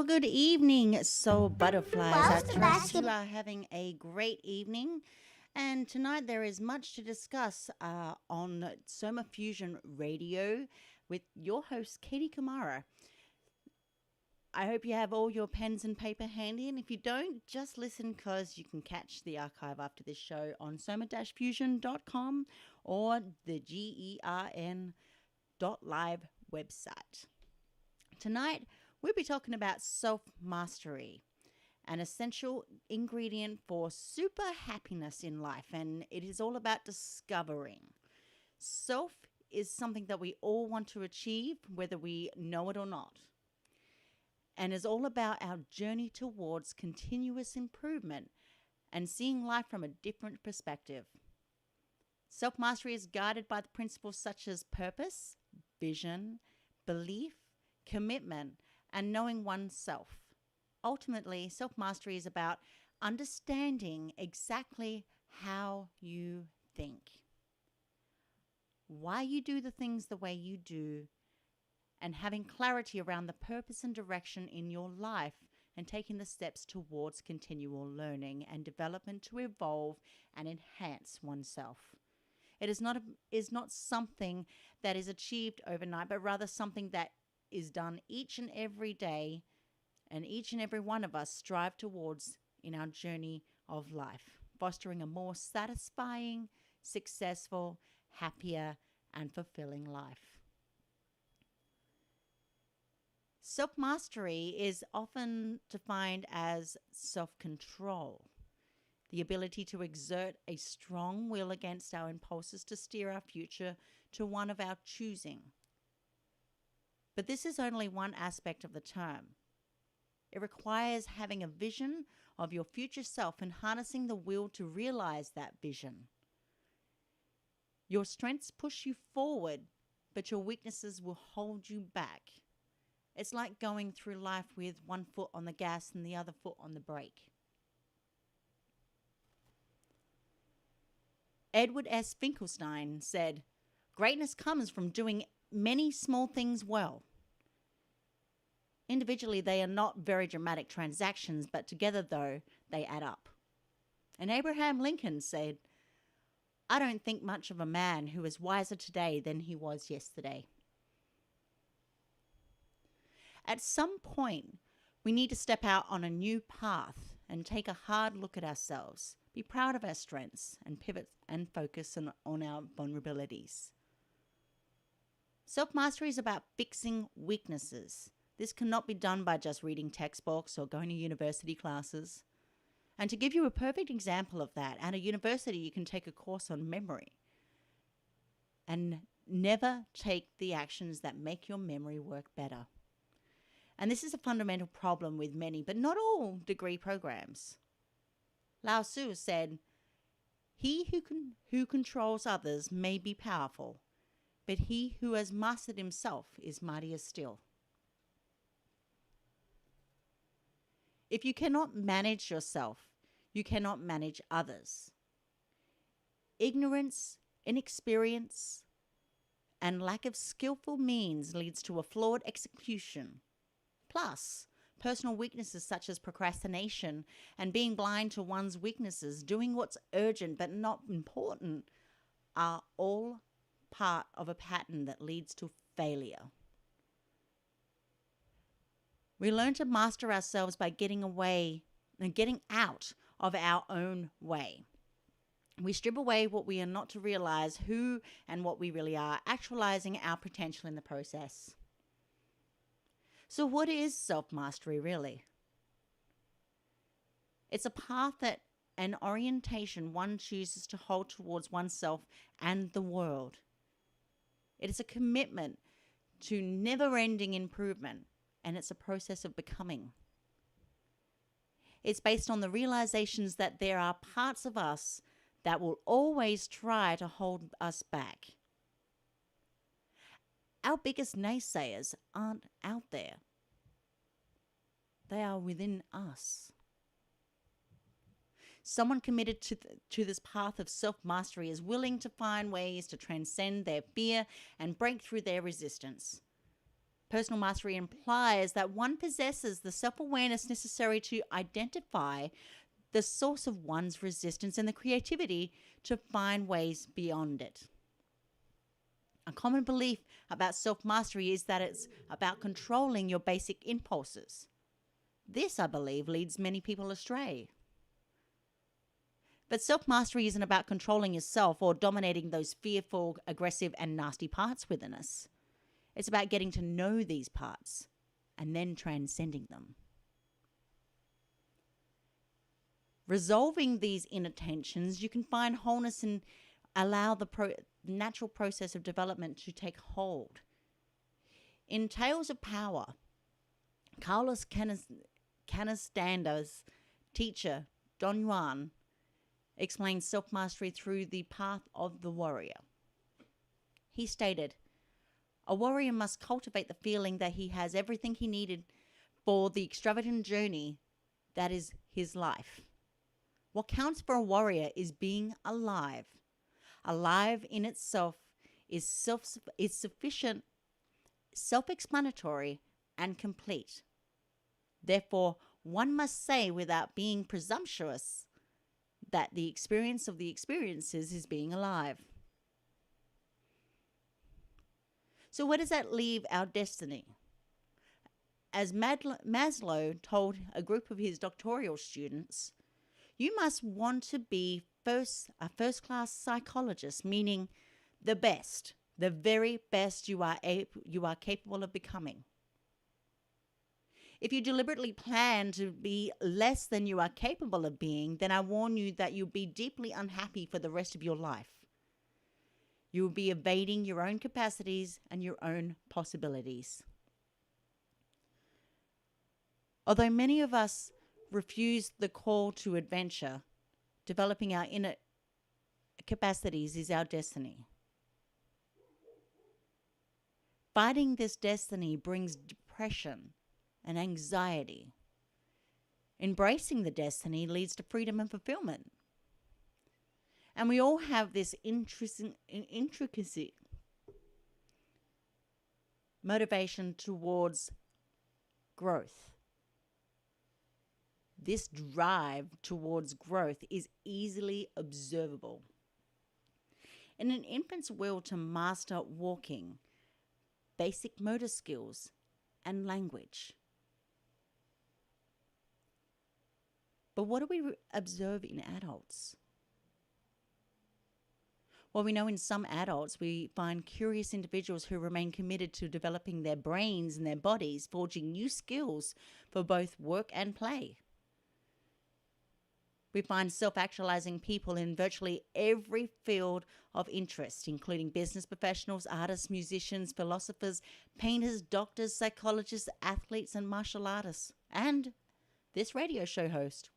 good evening, soul butterflies. I Whilst the trust basket- you are having a great evening. And tonight there is much to discuss on Soma Fusion Radio with your host, Katie Kamara. I hope you have all your pens and paper handy. And if you don't, just listen because you can catch the archive after this show on soma-fusion.com or the GERN.live website. Tonight, we'll be talking about self-mastery, an essential ingredient for super happiness in life, and it is all about discovering. Self is something that we all want to achieve, whether we know it or not, and is all about our journey towards continuous improvement and seeing life from a different perspective. Self-mastery is guided by the principles such as purpose, vision, belief, commitment, and knowing oneself. Ultimately, self-mastery is about understanding exactly how you think, why you do the things the way you do, and having clarity around the purpose and direction in your life and taking the steps towards continual learning and development to evolve and enhance oneself. It is not something that is achieved overnight, but rather something that is done each and every day, and each and every one of us strive towards in our journey of life, fostering a more satisfying, successful, happier, and fulfilling life. Self-mastery is often defined as self-control, the ability to exert a strong will against our impulses to steer our future to one of our choosing. But this is only one aspect of the term. It requires having a vision of your future self and harnessing the will to realize that vision. Your strengths push you forward, but your weaknesses will hold you back. It's like going through life with one foot on the gas and the other foot on the brake. Edward S. Finkelstein said, "Greatness comes from doing many small things well. Individually, they are not very dramatic transactions, but together, though, they add up." And Abraham Lincoln said, "I don't think much of a man who is wiser today than he was yesterday." At some point, we need to step out on a new path and take a hard look at ourselves, be proud of our strengths, and pivot and focus on our vulnerabilities. Self-mastery is about fixing weaknesses. This cannot be done by just reading textbooks or going to university classes. And to give you a perfect example of that, at a university you can take a course on memory and never take the actions that make your memory work better. And this is a fundamental problem with many, but not all, degree programs. Lao Tzu said, "He who controls others may be powerful, but he who has mastered himself is mightier still." If you cannot manage yourself, you cannot manage others. Ignorance, inexperience, and lack of skillful means leads to a flawed execution. Plus, personal weaknesses such as procrastination and being blind to one's weaknesses, doing what's urgent but not important, are all part of a pattern that leads to failure. We learn to master ourselves by getting away and getting out of our own way. We strip away what we are not to realize who and what we really are, actualizing our potential in the process. So what is self-mastery really? It's a path that an orientation one chooses to hold towards oneself and the world. It is a commitment to never-ending improvement, and it's a process of becoming. It's based on the realizations that there are parts of us that will always try to hold us back. Our biggest naysayers aren't out there. They are within us. Someone committed to this path of self-mastery is willing to find ways to transcend their fear and break through their resistance. Personal mastery implies that one possesses the self-awareness necessary to identify the source of one's resistance and the creativity to find ways beyond it. A common belief about self-mastery is that it's about controlling your basic impulses. This, I believe, leads many people astray. But self-mastery isn't about controlling yourself or dominating those fearful, aggressive, and nasty parts within us. It's about getting to know these parts and then transcending them. Resolving these inner tensions, you can find wholeness and allow the natural process of development to take hold. In Tales of Power, Carlos Canastanda's teacher, Don Juan, explains self-mastery through the path of the warrior. He stated, "A warrior must cultivate the feeling that he has everything he needed for the extravagant journey that is his life. What counts for a warrior is being alive. Alive in itself is sufficient, self-explanatory, and complete. Therefore, one must say without being presumptuous that the experience of the experiences is being alive." So where does that leave our destiny? As Maslow told a group of his doctoral students, you must want to be a first-class psychologist, meaning the best, the very best you are capable of becoming. If you deliberately plan to be less than you are capable of being, then I warn you that you'll be deeply unhappy for the rest of your life. You will be evading your own capacities and your own possibilities. Although many of us refuse the call to adventure, developing our inner capacities is our destiny. Fighting this destiny brings depression and anxiety. Embracing the destiny leads to freedom and fulfillment. And we all have this intricacy, motivation towards growth. This drive towards growth is easily observable. In an infant's will to master walking, basic motor skills, and language. But what do we observe in adults? Well, we know in some adults we find curious individuals who remain committed to developing their brains and their bodies, forging new skills for both work and play. We find self-actualizing people in virtually every field of interest, including business professionals, artists, musicians, philosophers, painters, doctors, psychologists, athletes, and martial artists, and this radio show host.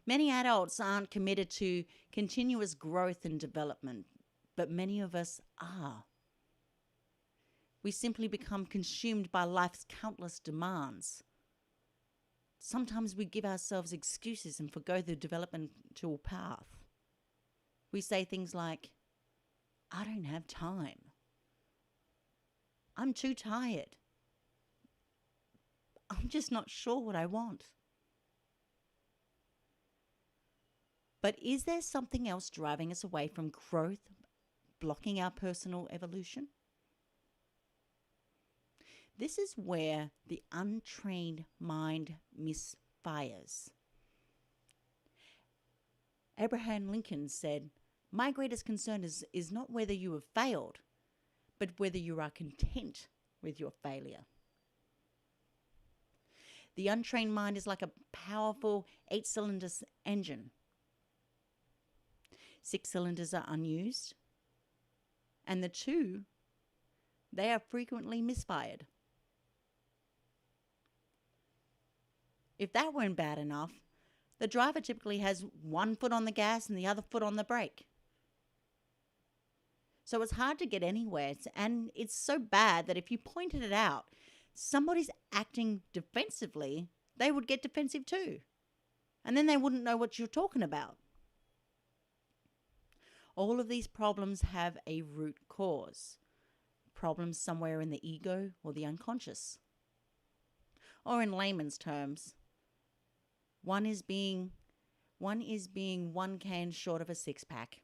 Many adults aren't committed to continuous growth and development, but many of us are. We simply become consumed by life's countless demands. Sometimes we give ourselves excuses and forgo the developmental path. We say things like, "I don't have time. I'm too tired. I'm just not sure what I want." But is there something else driving us away from growth, blocking our personal evolution? This is where the untrained mind misfires. Abraham Lincoln said, "My greatest concern is not whether you have failed, but whether you are content with your failure." The untrained mind is like a powerful 8-cylinder engine. 6 cylinders are unused, and the 2, they are frequently misfired. If that weren't bad enough, the driver typically has one foot on the gas and the other foot on the brake. So it's hard to get anywhere, and it's so bad that if you pointed it out, somebody's acting defensively, they would get defensive too. And then they wouldn't know what you're talking about. All of these problems have a root cause. Problems somewhere in the ego or the unconscious. Or in layman's terms, one is being one can short of a six-pack.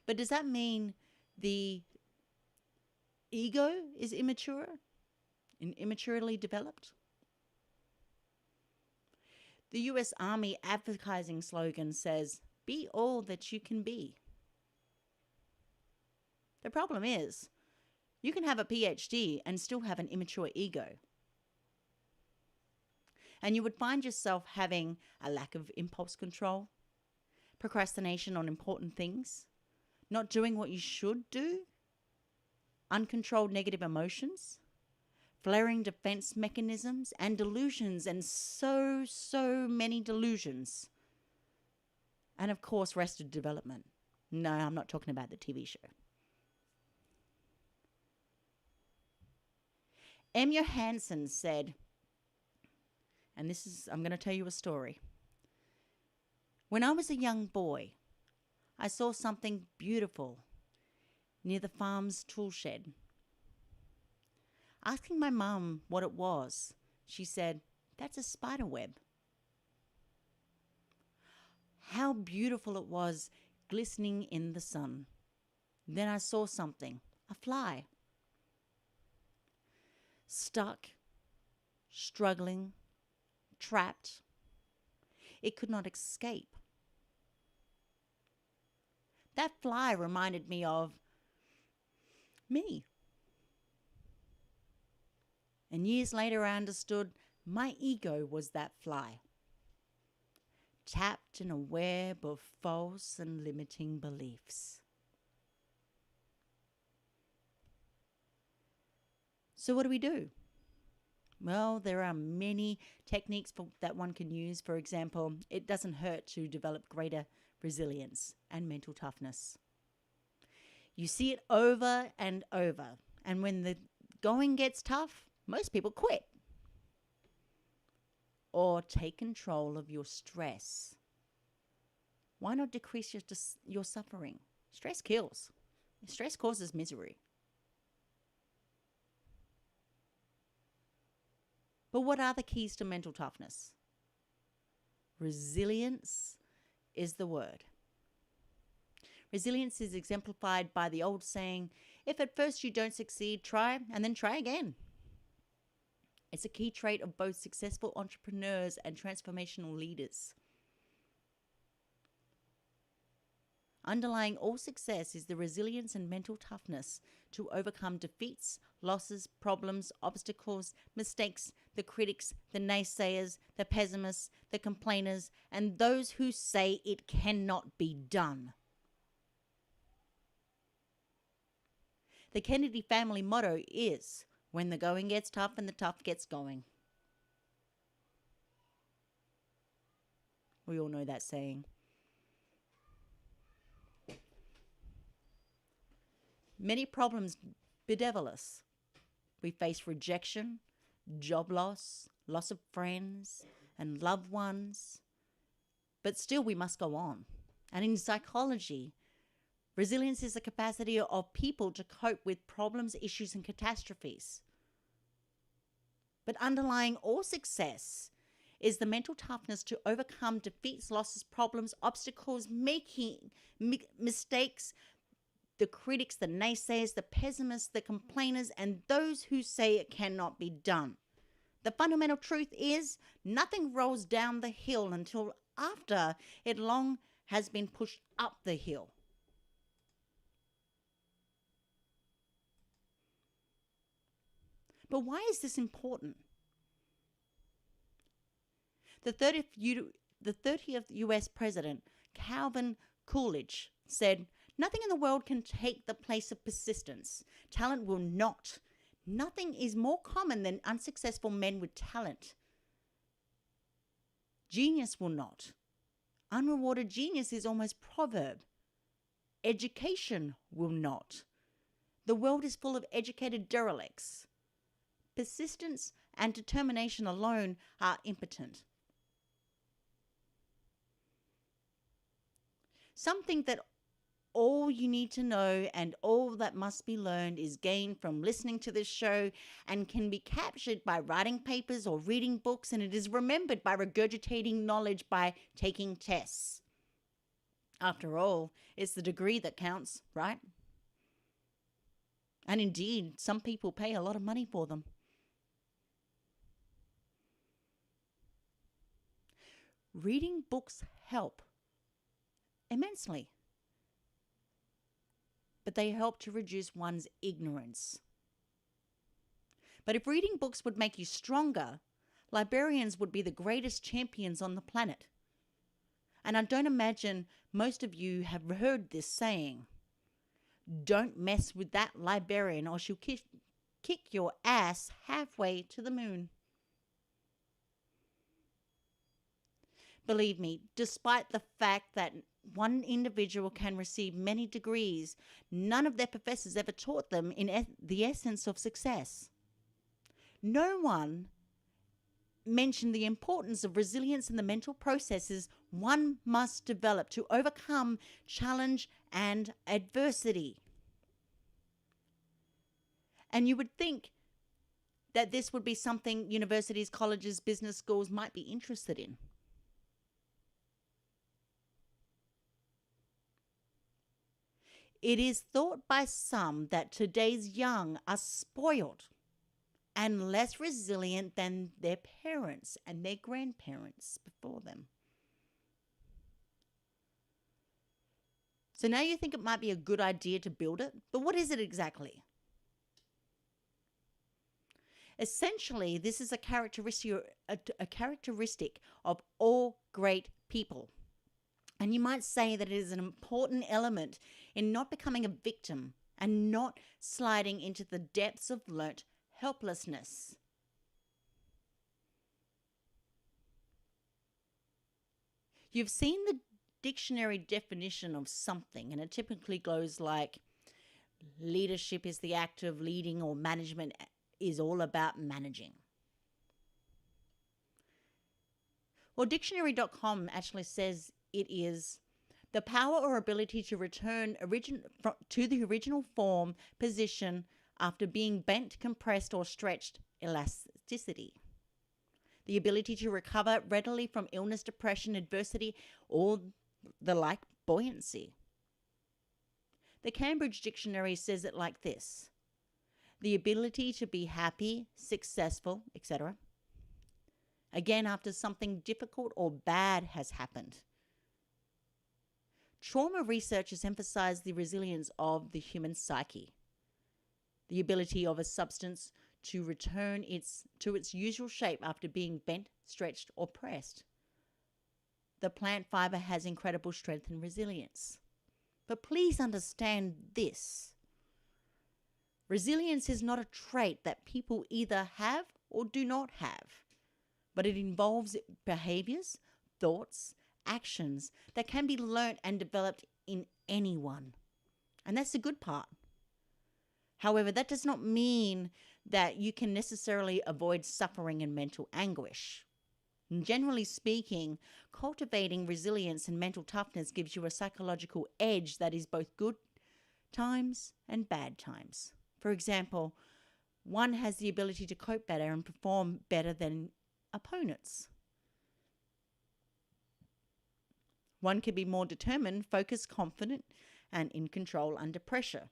But does that mean the ego is immature and immaturely developed? The US Army advertising slogan says, "Be all that you can be." The problem is, you can have a PhD and still have an immature ego. And you would find yourself having a lack of impulse control, procrastination on important things, not doing what you should do, uncontrolled negative emotions, flaring defense mechanisms, and delusions, and so many delusions. And of course, arrested development. No, I'm not talking about the TV show. Johannsen said, and I'm going to tell you a story. When I was a young boy, I saw something beautiful near the farm's tool shed. Asking my mum what it was, she said, "That's a spider web." How beautiful it was, glistening in the sun. Then I saw something, a fly. Stuck, struggling, trapped. It could not escape. That fly reminded me of me. And years later, I understood my ego was that fly, trapped in a web of false and limiting beliefs. So what do we do? Well, there are many techniques that one can use. For example, it doesn't hurt to develop greater resilience and mental toughness. You see it over and over. And when the going gets tough, most people quit or take control of your stress. Why not decrease your suffering? Stress kills. Stress causes misery. But what are the keys to mental toughness? Resilience is the word. Resilience is exemplified by the old saying, if at first you don't succeed, try and then try again. It's a key trait of both successful entrepreneurs and transformational leaders. Underlying all success is the resilience and mental toughness to overcome defeats, losses, problems, obstacles, mistakes, the critics, the naysayers, the pessimists, the complainers, and those who say it cannot be done. The Kennedy family motto is, when the going gets tough and the tough gets going. We all know that saying. Many problems bedevil us. We face rejection, job loss, loss of friends and loved ones. But still we must go on. And in psychology, resilience is the capacity of people to cope with problems, issues, and catastrophes. But underlying all success is the mental toughness to overcome defeats, losses, problems, obstacles, making mistakes, the critics, the naysayers, the pessimists, the complainers, and those who say it cannot be done. The fundamental truth is nothing rolls down the hill until after it long has been pushed up the hill. But why is this important? The 30th U.S. President, Calvin Coolidge, said, "Nothing in the world can take the place of persistence. Talent will not. Nothing is more common than unsuccessful men with talent. Genius will not. Unrewarded genius is almost proverb. Education will not. The world is full of educated derelicts. Persistence and determination alone are impotent." Some think that all you need to know and all that must be learned is gained from listening to this show and can be captured by writing papers or reading books, and it is remembered by regurgitating knowledge by taking tests. After all, it's the degree that counts, right? And indeed, some people pay a lot of money for them. Reading books help immensely, but they help to reduce one's ignorance. But if reading books would make you stronger, librarians would be the greatest champions on the planet. And I don't imagine most of you have heard this saying. Don't mess with that librarian or she'll kick your ass halfway to the moon. Believe me, despite the fact that one individual can receive many degrees, none of their professors ever taught them the essence of success. No one mentioned the importance of resilience in the mental processes one must develop to overcome challenge and adversity. And you would think that this would be something universities, colleges, business schools might be interested in. It is thought by some that today's young are spoiled and less resilient than their parents and their grandparents before them. So now you think it might be a good idea to build it, but what is it exactly? Essentially, this is a characteristic of all great people. And you might say that it is an important element in not becoming a victim and not sliding into the depths of learnt helplessness. You've seen the dictionary definition of something, and it typically goes like, leadership is the act of leading, or management is all about managing. Well, dictionary.com actually says it is the power or ability to return to the original form, position after being bent, compressed, or stretched, elasticity. The ability to recover readily from illness, depression, adversity, or the like, buoyancy. The Cambridge Dictionary says it like this: the ability to be happy, successful, etc. Again, after something difficult or bad has happened. Trauma researchers emphasize the resilience of the human psyche, the ability of a substance to return to its usual shape after being bent, stretched, or pressed. The plant fiber has incredible strength and resilience. But please understand this. Resilience is not a trait that people either have or do not have, but it involves behaviors, thoughts, actions that can be learnt and developed in anyone. And that's the good part. However, that does not mean that you can necessarily avoid suffering and mental anguish. And generally speaking, cultivating resilience and mental toughness gives you a psychological edge that is both good times and bad times. For example, one has the ability to cope better and perform better than opponents. One can be more determined, focused, confident, and in control under pressure.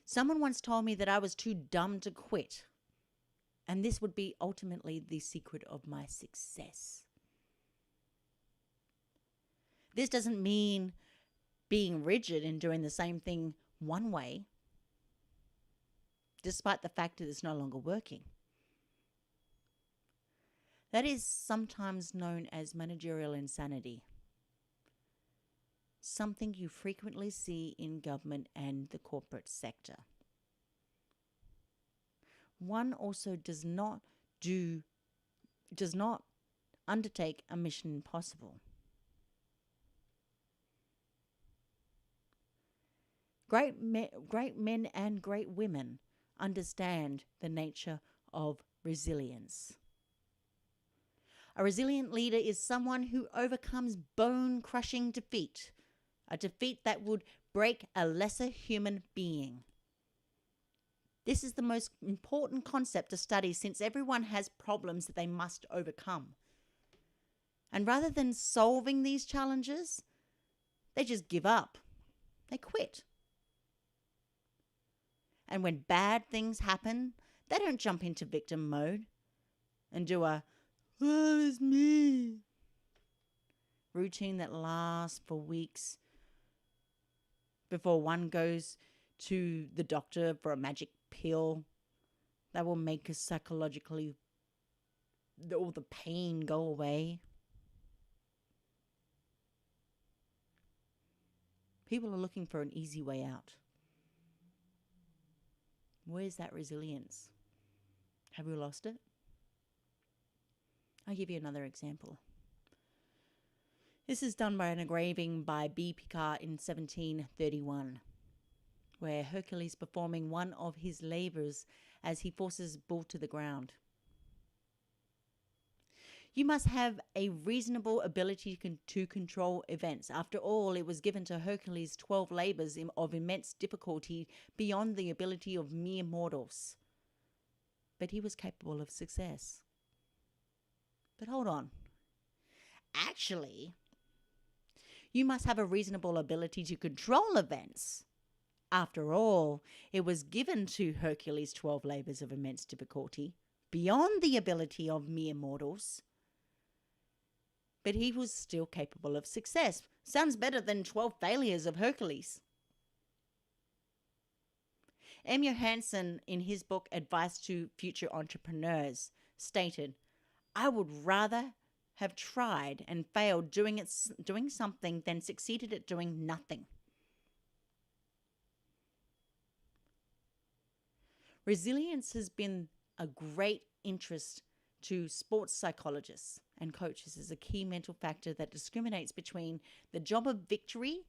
Someone once told me that I was too dumb to quit, and this would be ultimately the secret of my success. This doesn't mean being rigid and doing the same thing one way, despite the fact that it's no longer working. That is sometimes known as managerial insanity, something you frequently see in government and the corporate sector. One also does not undertake a mission impossible. Great men and great women understand the nature of resilience. A resilient leader is someone who overcomes bone-crushing defeat, a defeat that would break a lesser human being. This is the most important concept to study since everyone has problems that they must overcome. And rather than solving these challenges, they just give up. They quit. And when bad things happen, they don't jump into victim mode and do a "woe is me" routine that lasts for weeks before one goes to the doctor for a magic pill that will make us psychologically all the pain go away. People are looking for an easy way out. Where's that resilience? Have we lost it? I'll give you another example. This is done by an engraving by B. Picard in 1731, where Hercules performing one of his labors as he forces Bull to the ground. You must have a reasonable ability to control events. After all, it was given to Hercules 12 labors of immense difficulty beyond the ability of mere mortals. But he was capable of success. But hold on. Actually, you must have a reasonable ability to control events. After all, it was given to Hercules 12 labors of immense difficulty beyond the ability of mere mortals. But he was still capable of success. Sounds better than 12 failures of Hercules. M. Johannsen, in his book Advice to Future Entrepreneurs, stated, "I would rather have tried and failed doing something than succeeded at doing nothing." Resilience has been a great interest to sports psychologists and coaches as a key mental factor that discriminates between the joy of victory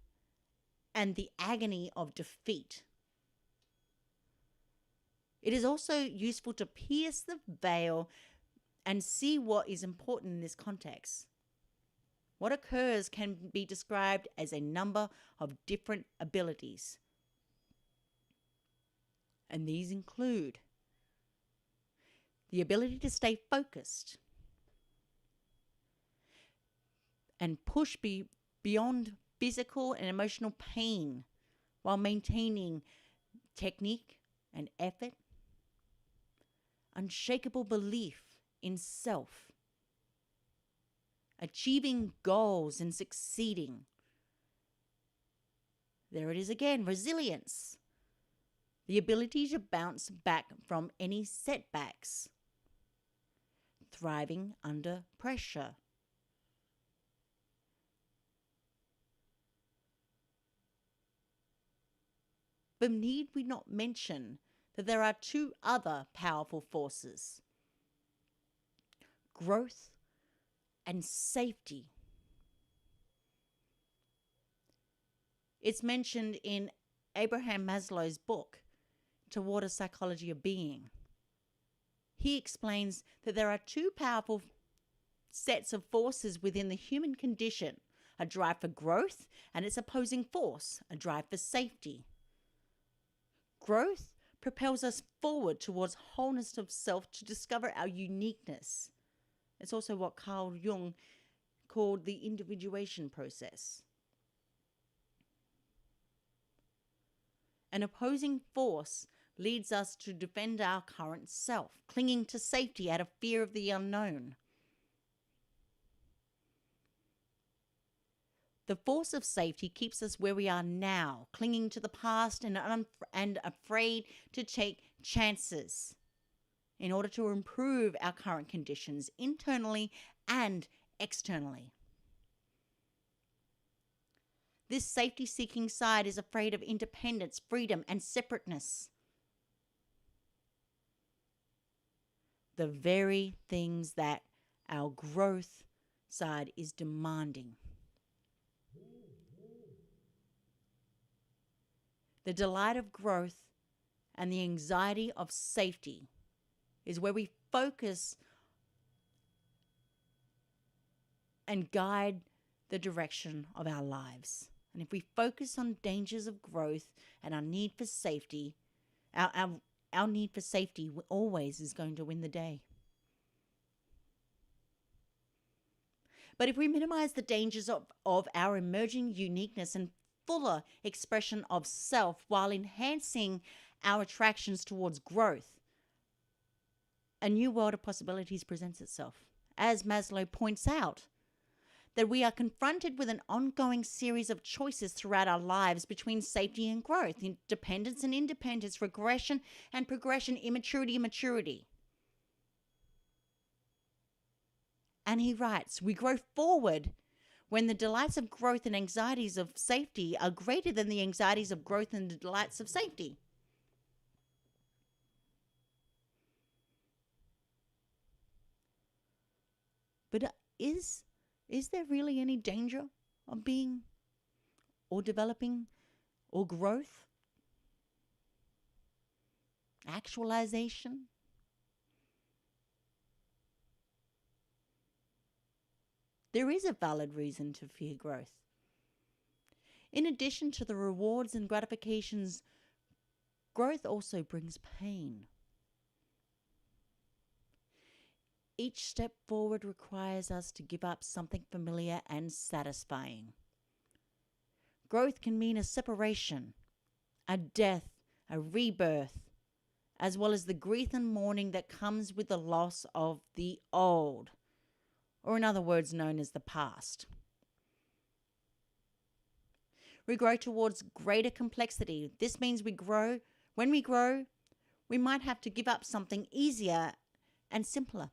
and the agony of defeat. It is also useful to pierce the veil and see what is important in this context. What occurs can be described as a number of different abilities. And these include the ability to stay focused and push beyond physical and emotional pain while maintaining technique and effort, unshakable belief in self, achieving goals and succeeding. There it is again, resilience. The ability to bounce back from any setbacks. Thriving under pressure. But need we not mention that there are two other powerful forces: growth and safety. It's mentioned in Abraham Maslow's book, Toward a Psychology of Being. He explains that there are two powerful sets of forces within the human condition: a drive for growth and its opposing force, a drive for safety. Growth propels us forward towards wholeness of self to discover our uniqueness. It's also what Carl Jung called the individuation process. An opposing force leads us to defend our current self, clinging to safety out of fear of the unknown. The force of safety keeps us where we are now, clinging to the past and afraid to take chances in order to improve our current conditions internally and externally. This safety-seeking side is afraid of independence, freedom, and separateness. The very things that our growth side is demanding. The delight of growth and the anxiety of safety is where we focus and guide the direction of our lives. And if we focus on dangers of growth and our need for safety, our need for safety always is going to win the day. But if we minimize the dangers of our emerging uniqueness and fuller expression of self while enhancing our attractions towards growth, a new world of possibilities presents itself. As Maslow points out, that we are confronted with an ongoing series of choices throughout our lives between safety and growth, dependence and independence, regression and progression, immaturity and maturity. And he writes, we grow forward when the delights of growth and anxieties of safety are greater than the anxieties of growth and the delights of safety. But is there really any danger of being or developing or growth? Actualization? There is a valid reason to fear growth. In addition to the rewards and gratifications, growth also brings pain. Each step forward requires us to give up something familiar and satisfying. Growth can mean a separation, a death, a rebirth, as well as the grief and mourning that comes with the loss of the old, or in other words, known as the past. We grow towards greater complexity. This means when we grow, we might have to give up something easier and simpler.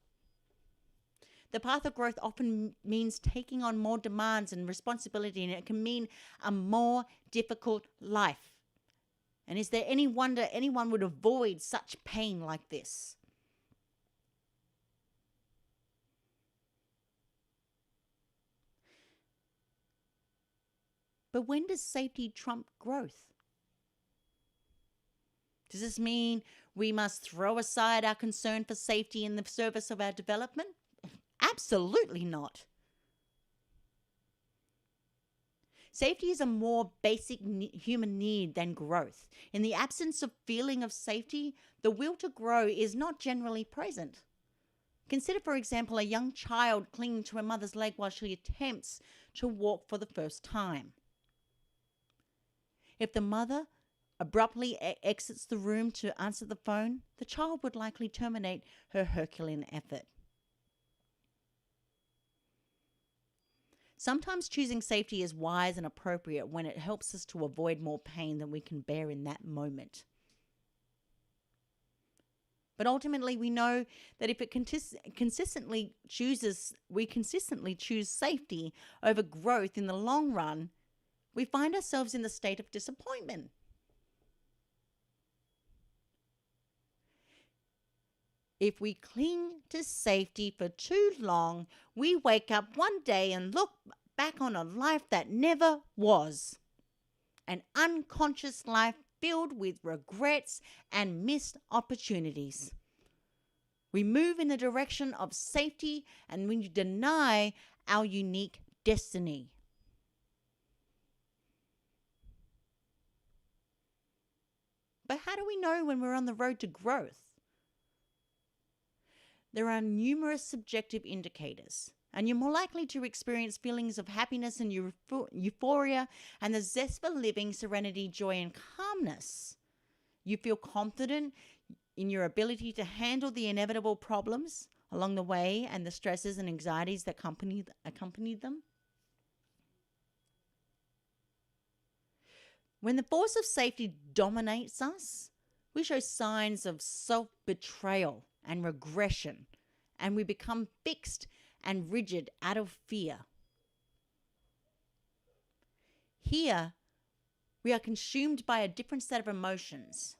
The path of growth often means taking on more demands and responsibility, and it can mean a more difficult life. And is there any wonder anyone would avoid such pain like this? But when does safety trump growth? Does this mean we must throw aside our concern for safety in the service of our development? Absolutely not. Safety is a more basic human need than growth. In the absence of feeling of safety, the will to grow is not generally present. Consider, for example, a young child clinging to a mother's leg while she attempts to walk for the first time. If the mother abruptly exits the room to answer the phone, the child would likely terminate her Herculean effort. Sometimes choosing safety is wise and appropriate when it helps us to avoid more pain than we can bear in that moment. But ultimately, we know that if it consistently choose safety over growth in the long run, we find ourselves in the state of disappointment. If we cling to safety for too long, we wake up one day and look back on a life that never was. An unconscious life filled with regrets and missed opportunities. We move in the direction of safety and we deny our unique destiny. But how do we know when we're on the road to growth? There are numerous subjective indicators, and you're more likely to experience feelings of happiness and euphoria and the zest for living, serenity, joy, and calmness. You feel confident in your ability to handle the inevitable problems along the way and the stresses and anxieties that accompany them. When the force of safety dominates us, we show signs of self-betrayal and regression, and we become fixed and rigid out of fear. Here, we are consumed by a different set of emotions.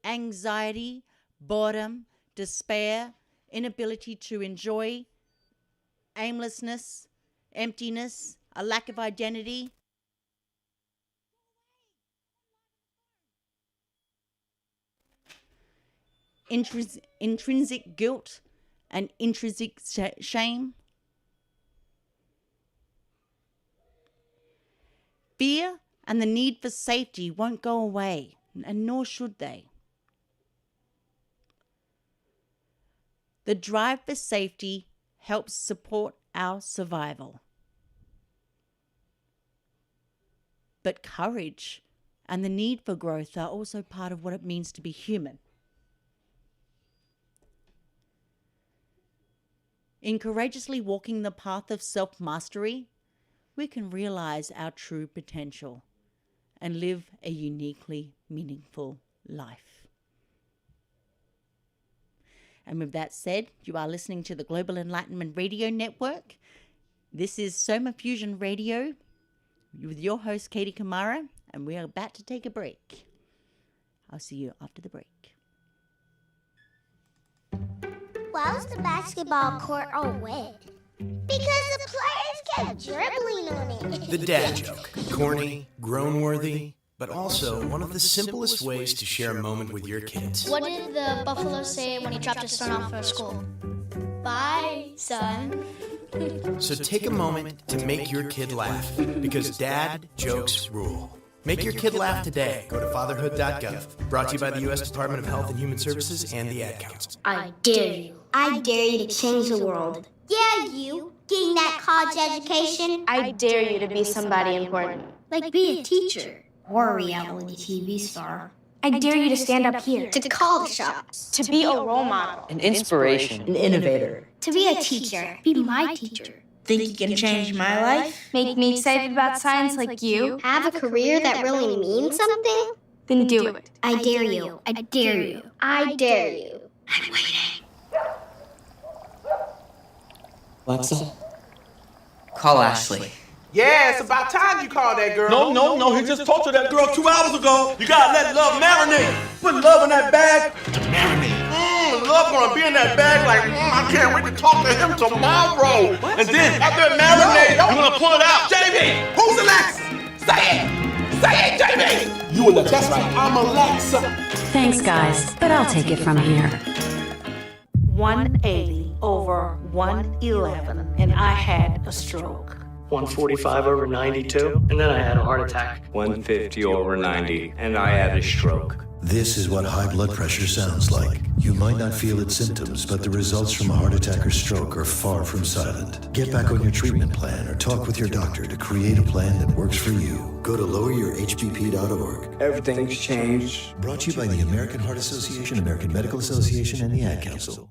Anxiety, boredom, despair, inability to enjoy, aimlessness, emptiness, a lack of identity. Intrinsic guilt and intrinsic shame. Fear and the need for safety won't go away, and nor should they. The drive for safety helps support our survival. But courage and the need for growth are also part of what it means to be human. In courageously walking the path of self-mastery, we can realize our true potential and live a uniquely meaningful life. And with that said, you are listening to the Global Enlightenment Radio Network. This is Soma Fusion Radio with your host, Katie Kamara, and we are about to take a break. I'll see you after the break. Why was the basketball court all wet? Because the players kept dribbling on it. The dad joke. Corny, grown-worthy, but also one of the simplest ways to share a moment with your kids. What did the buffalo say when he dropped his son off at school? Bye, son. So take a moment to make your kid laugh, because dad jokes rule. Make your kid laugh today. Go to fatherhood.gov. Brought to you by the U.S. Department of Health and Human Services and the Ad Council. I dare you. I dare you to change the world. Yeah, you. Getting that college education. I dare you to be somebody important. Like be a teacher. Or a reality TV star. I dare you to stand up here. To call the shots. To be a role model. An inspiration. An innovator. To be a teacher. Be my teacher. Think you can change my life? Make me excited about science like you. Have a career that really means something? Then do it. I dare you. I dare you. I dare you. I'm waiting. Alexa, call Ashley. Yeah, it's about time you called that girl. No, he just talked to that girl 2 hours ago. You gotta let love marinate. Put love in that bag. Marinate. Love gonna be in that bag like, I can't wait to talk to him tomorrow. What? And then after it marinates, you're gonna pull it out. JB, who's Alexa? Say it, JB. You Alexa, that's right, I'm Alexa. Thanks, guys, but I'll take it from here. 180 over 111, and I had a stroke. 145 over 92, and then I had a heart attack. 150 over 90, and I had a stroke. This is what high blood pressure sounds like. You might not feel its symptoms, but the results from a heart attack or stroke are far from silent. Get back on your treatment plan or talk with your doctor to create a plan that works for you. Go to loweryourhbp.org. Everything's changed. Brought to you by the American Heart Association, American Medical Association, and the Ad Council.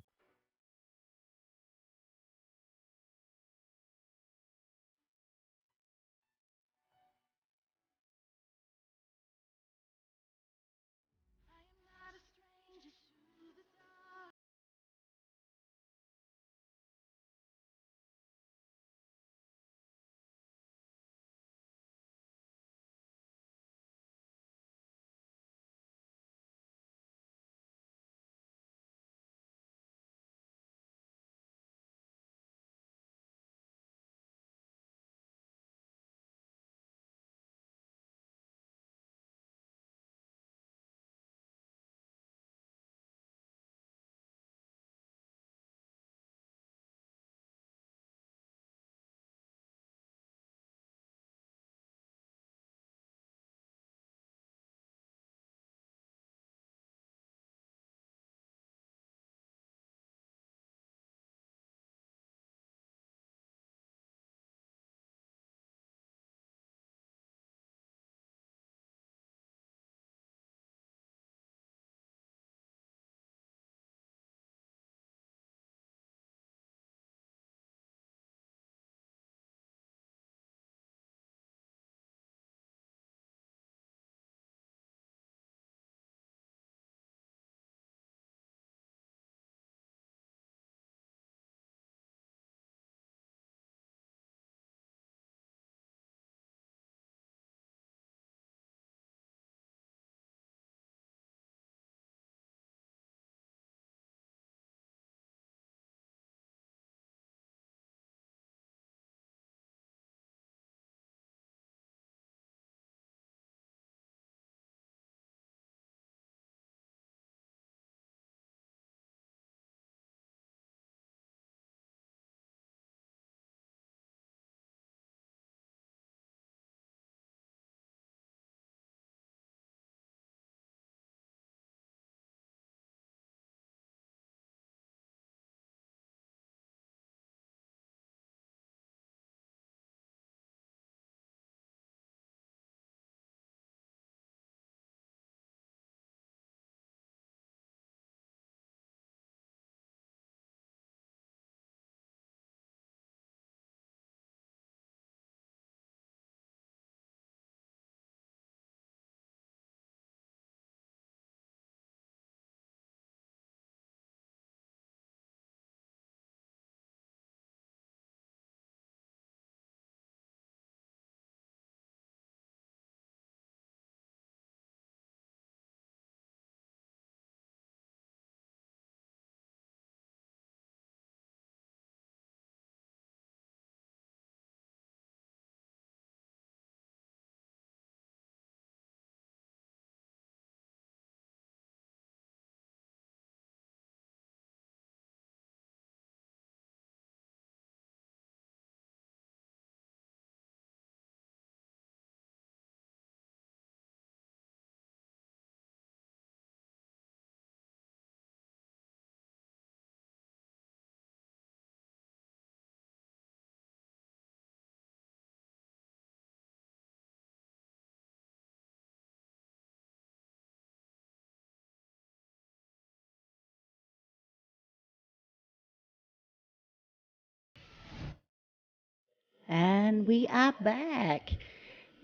And we are back.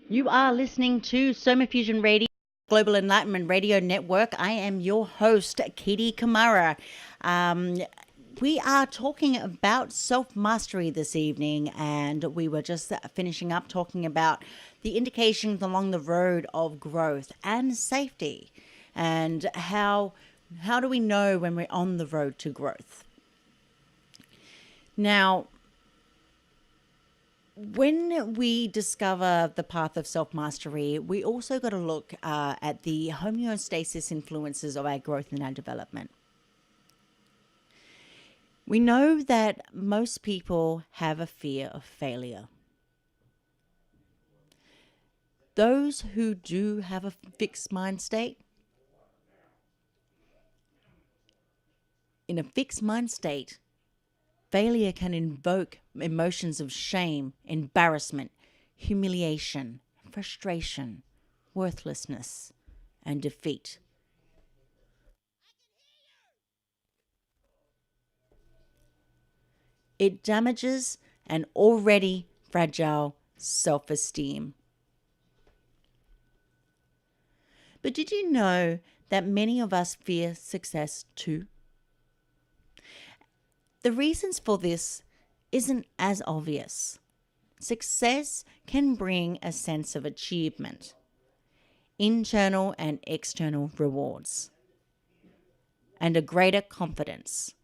You are listening to Soma Fusion Radio, Global Enlightenment Radio Network. I am your host, Katie Kamara. We are talking about self-mastery this evening, and we were just finishing up talking about the indications along the road of growth and safety, and how do we know when we're on the road to growth. Now, when we discover the path of self-mastery, we also got to look at the homeostasis influences of our growth and our development. We know that most people have a fear of failure. Those who do have a fixed mind state, in a fixed mind state, failure can invoke emotions of shame, embarrassment, humiliation, frustration, worthlessness, and defeat. It damages an already fragile self-esteem. But did you know that many of us fear success too? The reasons for this isn't as obvious. Success can bring a sense of achievement, internal and external rewards, and a greater confidence.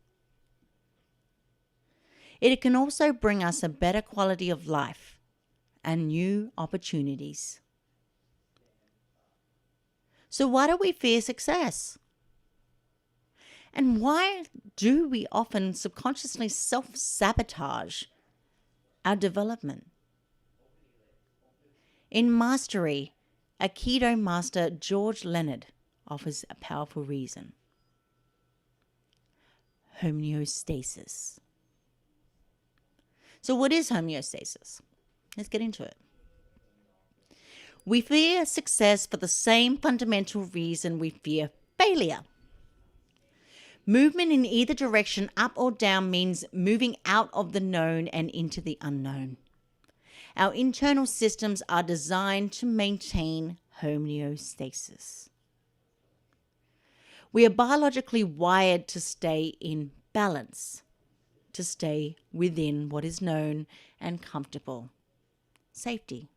It can also bring us a better quality of life and new opportunities. So why do we fear success? And why do we often subconsciously self-sabotage our development? In Mastery, Aikido master George Leonard offers a powerful reason. Homeostasis. So what is homeostasis? Let's get into it. We fear success for the same fundamental reason we fear failure. Movement in either direction, up or down, means moving out of the known and into the unknown. Our internal systems are designed to maintain homeostasis. We are biologically wired to stay in balance, to stay within what is known and comfortable. Safety.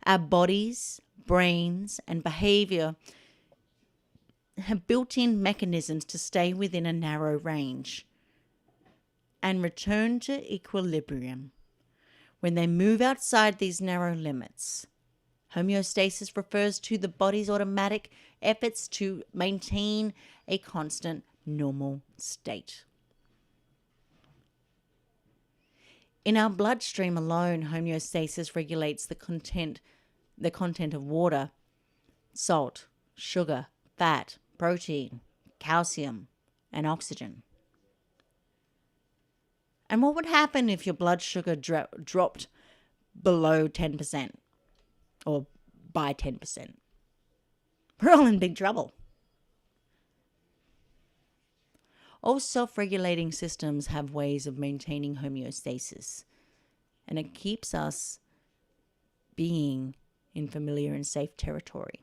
Our bodies, brains, and behavior have built-in mechanisms to stay within a narrow range and return to equilibrium when they move outside these narrow limits. Homeostasis refers to the body's automatic efforts to maintain a constant normal state. In our bloodstream alone, homeostasis regulates the content of water, salt, sugar, fat, protein, calcium, and oxygen. And what would happen if your blood sugar dropped below 10% or by 10%? We're all in big trouble. All self-regulating systems have ways of maintaining homeostasis, and it keeps us being in familiar and safe territory.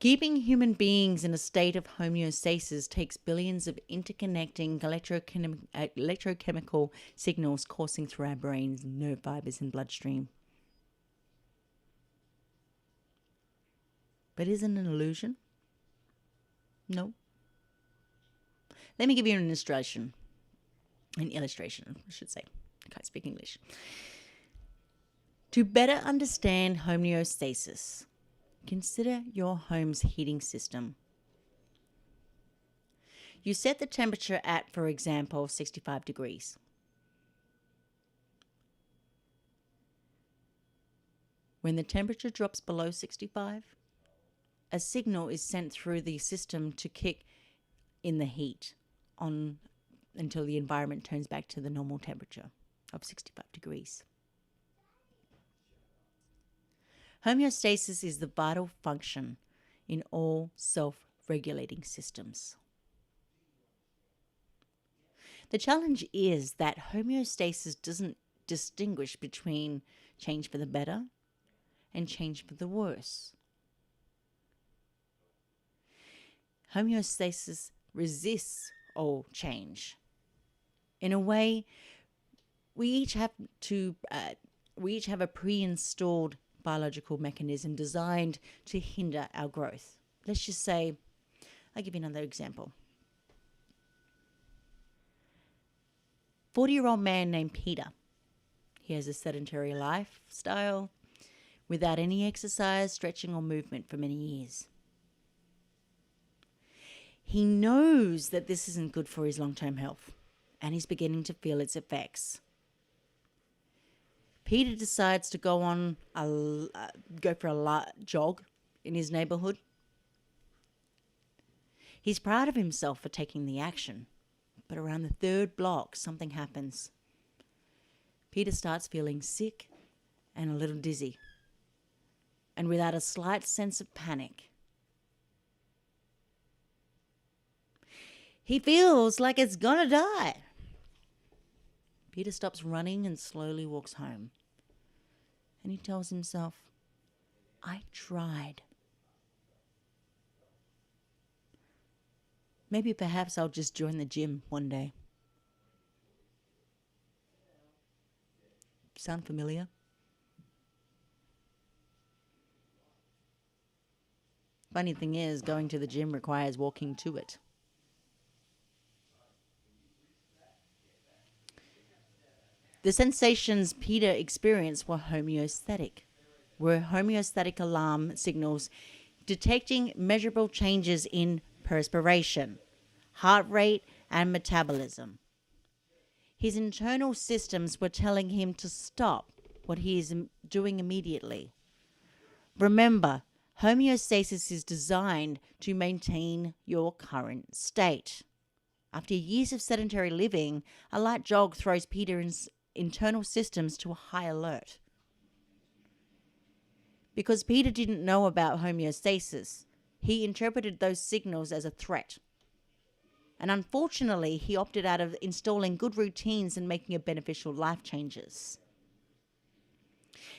Keeping human beings in a state of homeostasis takes billions of interconnecting electrochemical signals coursing through our brains, nerve fibers, and bloodstream. But is it an illusion? No. Let me give you an illustration. I should say. I can't speak English. To better understand homeostasis, consider your home's heating system. You set the temperature at, for example, 65 degrees. When the temperature drops below 65, a signal is sent through the system to kick in the heat on until the environment turns back to the normal temperature of 65 degrees. Homeostasis is the vital function in all self-regulating systems. The challenge is that homeostasis doesn't distinguish between change for the better and change for the worse. Homeostasis resists all change. In a way, we each have a pre-installed biological mechanism designed to hinder our growth. Let's just say, I'll give you another example. 40-year-old man named Peter. He has a sedentary lifestyle without any exercise, stretching, or movement for many years. He knows that this isn't good for his long-term health, and he's beginning to feel its effects. Peter decides to go for a jog in his neighborhood. He's proud of himself for taking the action, but around the third block, something happens. Peter starts feeling sick and a little dizzy, and without a slight sense of panic. He feels like it's gonna die. Peter stops running and slowly walks home. And he tells himself, I tried. Maybe perhaps I'll just join the gym one day. Sound familiar? Funny thing is, going to the gym requires walking to it. The sensations Peter experienced were homeostatic alarm signals detecting measurable changes in perspiration, heart rate, and metabolism. His internal systems were telling him to stop what he is doing immediately. Remember, homeostasis is designed to maintain your current state. After years of sedentary living, a light jog throws Peter's internal systems to a high alert. Because Peter didn't know about homeostasis, he interpreted those signals as a threat. And unfortunately, he opted out of installing good routines and making a beneficial life changes.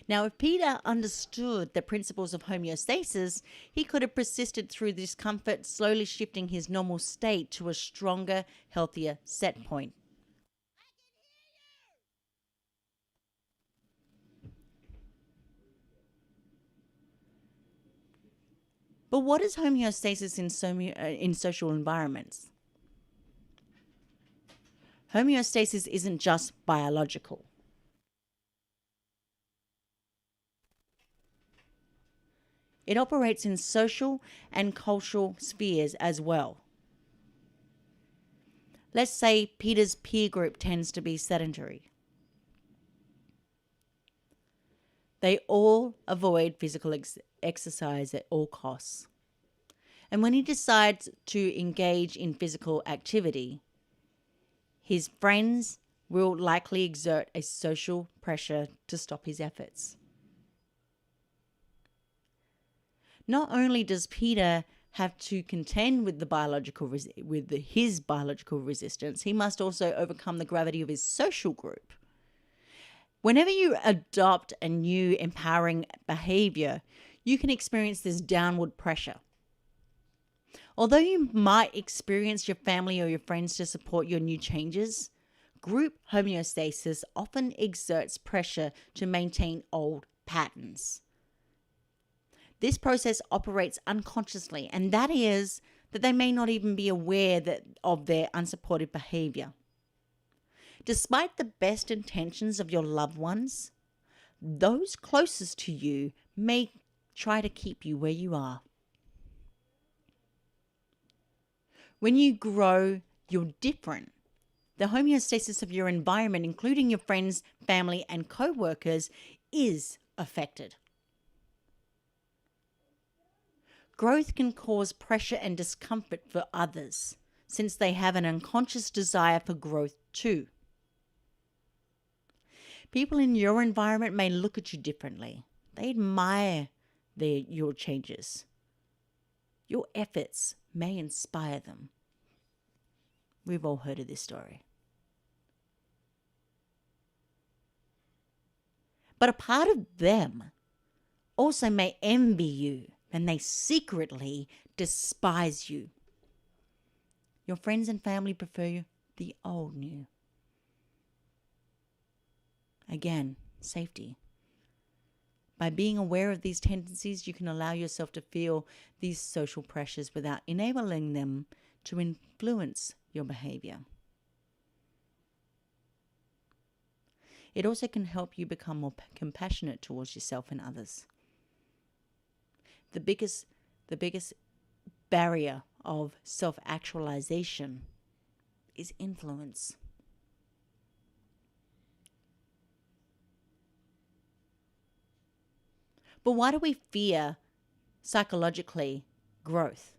Now, if Peter understood the principles of homeostasis, he could have persisted through discomfort, slowly shifting his normal state to a stronger, healthier set point. But what is homeostasis in social environments? Homeostasis isn't just biological. It operates in social and cultural spheres as well. Let's say Peter's peer group tends to be sedentary. They all avoid physical exercise at all costs. And when he decides to engage in physical activity, his friends will likely exert a social pressure to stop his efforts. Not only does Peter have to contend with his biological resistance, he must also overcome the gravity of his social group. Whenever you adopt a new empowering behavior, you can experience this downward pressure. Although you might experience your family or your friends to support your new changes, group homeostasis often exerts pressure to maintain old patterns. This process operates unconsciously, and that is that they may not even be aware of their unsupported behavior. Despite the best intentions of your loved ones, those closest to you may try to keep you where you are. When you grow, you're different. The homeostasis of your environment, including your friends, family, and co-workers, is affected. Growth can cause pressure and discomfort for others, since they have an unconscious desire for growth too. People in your environment may look at you differently. They admire your changes. Your efforts may inspire them. We've all heard of this story. But a part of them also may envy you, and they secretly despise you. Your friends and family prefer the old you. Again, safety. By being aware of these tendencies, you can allow yourself to feel these social pressures without enabling them to influence your behavior. It also can help you become more compassionate towards yourself and others. The biggest barrier of self-actualization is influence. But why do we fear psychologically growth?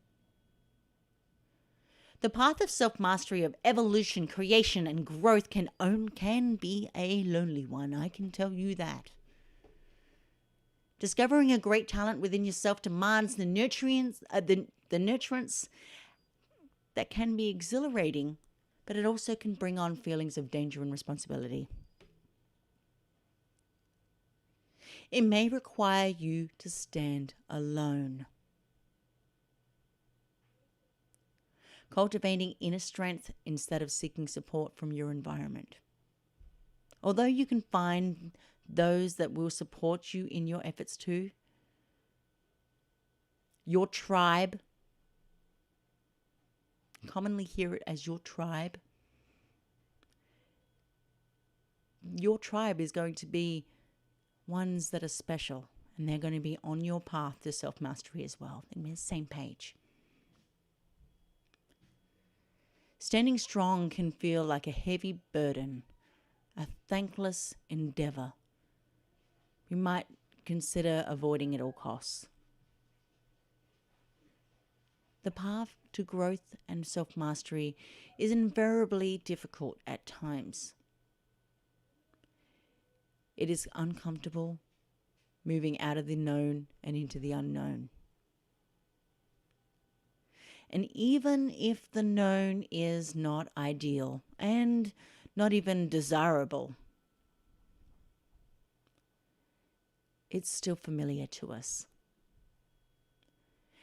The path of self-mastery, of evolution, creation, and growth can be a lonely one. I can tell you that. Discovering a great talent within yourself demands the nurturance that can be exhilarating, but it also can bring on feelings of danger and responsibility. It may require you to stand alone. Cultivating inner strength instead of seeking support from your environment. Although you can find those that will support you in your efforts too, your tribe, commonly hear it as your tribe is going to be ones that are special, and they're going to be on your path to self-mastery as well. They're on the same page. Standing strong can feel like a heavy burden, a thankless endeavor. You might consider avoiding at all costs. The path to growth and self-mastery is invariably difficult at times. It is uncomfortable, moving out of the known and into the unknown. And even if the known is not ideal and not even desirable, it's still familiar to us.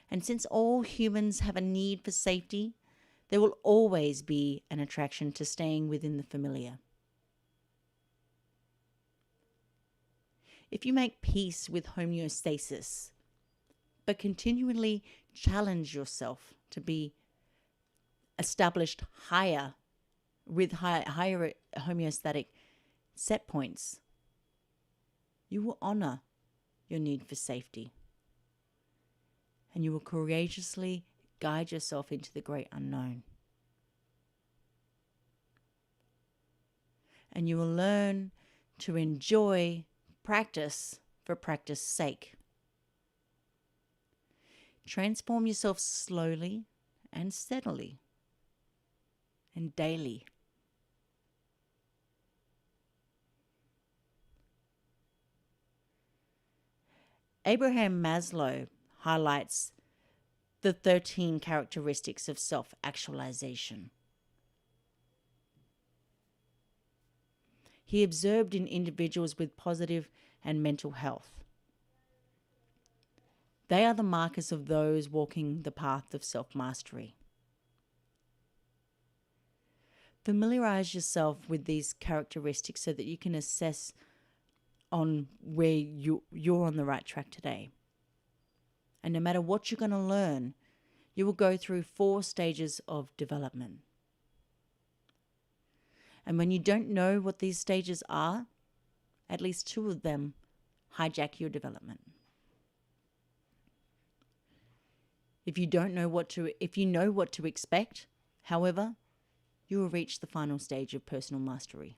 And since all humans have a need for safety, there will always be an attraction to staying within the familiar. If you make peace with homeostasis, but continually challenge yourself to be established higher with higher homeostatic set points, you will honor your need for safety, and you will courageously guide yourself into the great unknown. And you will learn to enjoy practice for practice's sake. Transform yourself slowly and steadily and daily. Abraham Maslow highlights the 13 characteristics of self-actualization. He observed in individuals with positive and mental health. They are the markers of those walking the path of self-mastery. Familiarize yourself with these characteristics so that you can assess on where you're on the right track today. And no matter what you're going to learn, you will go through 4 stages of development. And when you don't know what these stages are, at least 2 of them hijack your development. If you know what to expect, however, you will reach the final stage of personal mastery.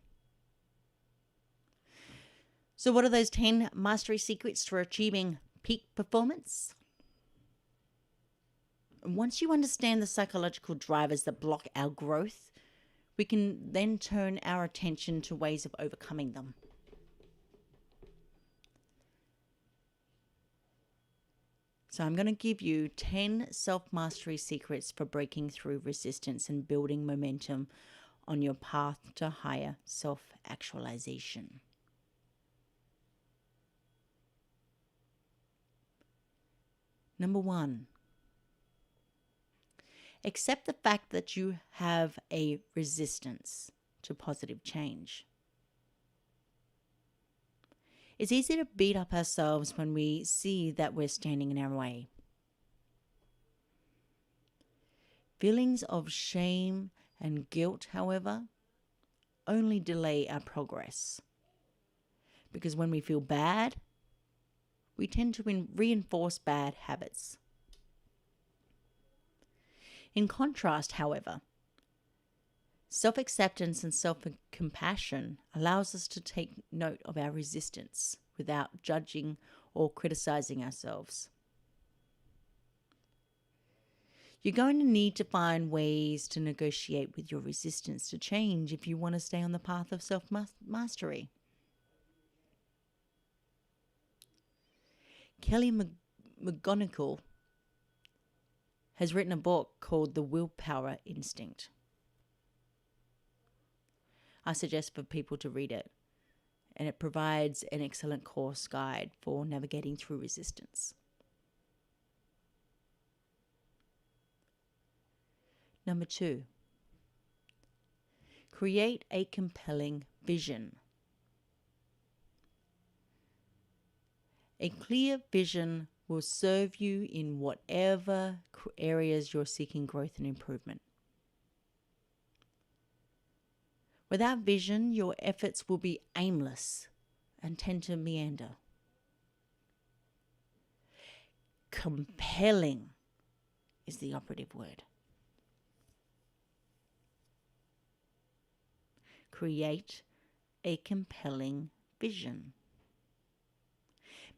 So what are those 10 mastery secrets for achieving peak performance? Once you understand the psychological drivers that block our growth, we can then turn our attention to ways of overcoming them. So I'm going to give you 10 self-mastery secrets for breaking through resistance and building momentum on your path to higher self-actualization. Number 1, accept the fact that you have a resistance to positive change. It's easy to beat up ourselves when we see that we're standing in our way. Feelings of shame and guilt, however, only delay our progress. Because when we feel bad, we tend to reinforce bad habits. In contrast, however, self-acceptance and self-compassion allows us to take note of our resistance without judging or criticizing ourselves. You're going to need to find ways to negotiate with your resistance to change if you want to stay on the path of self-mastery. Kelly McGonigal has written a book called The Willpower Instinct. I suggest for people to read it, and it provides an excellent course guide for navigating through resistance. Number 2, create a compelling vision. A clear vision will serve you in whatever areas you're seeking growth and improvement. Without vision, your efforts will be aimless and tend to meander. Compelling is the operative word. Create a compelling vision.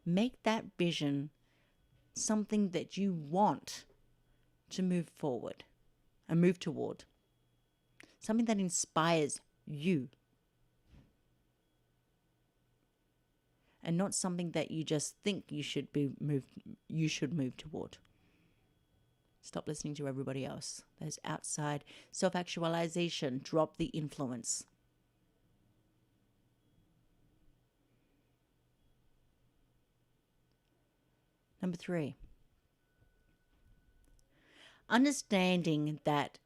Make that vision something that you want to move forward and move toward. Something that inspires you. And not something that you just think you should move toward. Stop listening to everybody else. There's outside self-actualization. Drop the influence. Number 3, understanding that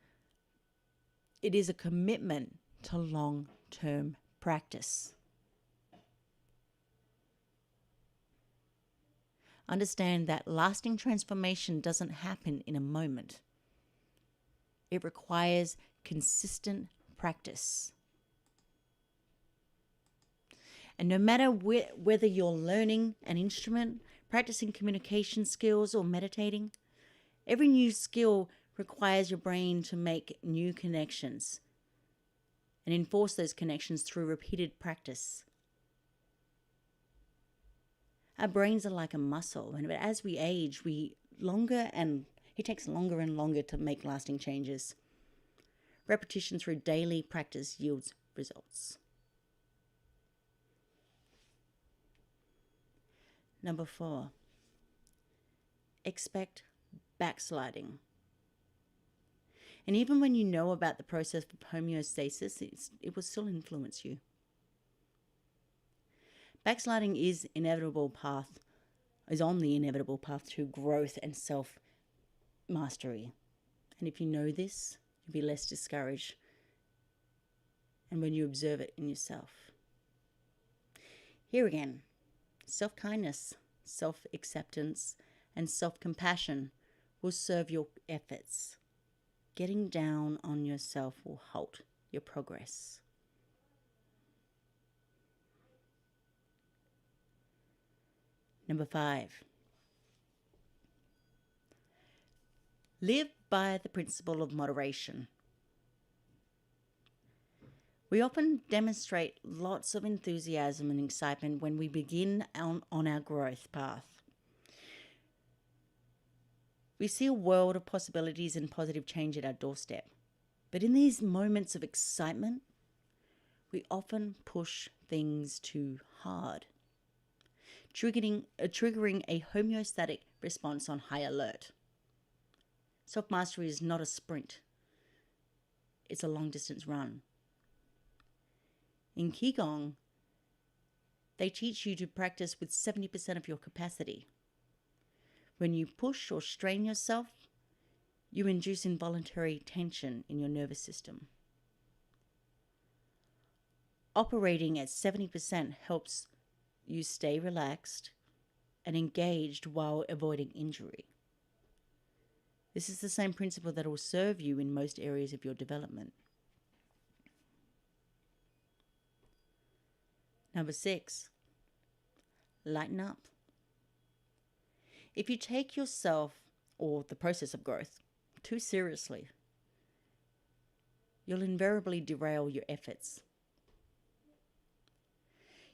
it is a commitment to long-term practice. Understand that lasting transformation doesn't happen in a moment. It requires consistent practice. And no matter whether you're learning an instrument, practicing communication skills, or meditating, every new skill requires your brain to make new connections and enforce those connections through repeated practice. Our brains are like a muscle, and as we age, it takes longer and longer to make lasting changes. Repetition through daily practice yields results. Number 4, expect backsliding. And even when you know about the process of homeostasis, it will still influence you. Backsliding is on the inevitable path to growth and self-mastery. And if you know this, you'll be less discouraged. And when you observe it in yourself. Here again, self-kindness, self-acceptance, and self-compassion will serve your efforts. Getting down on yourself will halt your progress. Number 5, live by the principle of moderation. We often demonstrate lots of enthusiasm and excitement when we begin on our growth path. We see a world of possibilities and positive change at our doorstep. But in these moments of excitement, we often push things too hard, triggering a homeostatic response on high alert. Self-mastery is not a sprint. It's a long-distance run. In Qigong, they teach you to practice with 70% of your capacity. When you push or strain yourself, you induce involuntary tension in your nervous system. Operating at 70% helps you stay relaxed and engaged while avoiding injury. This is the same principle that will serve you in most areas of your development. Number 6, lighten up. If you take yourself or the process of growth too seriously, you'll invariably derail your efforts.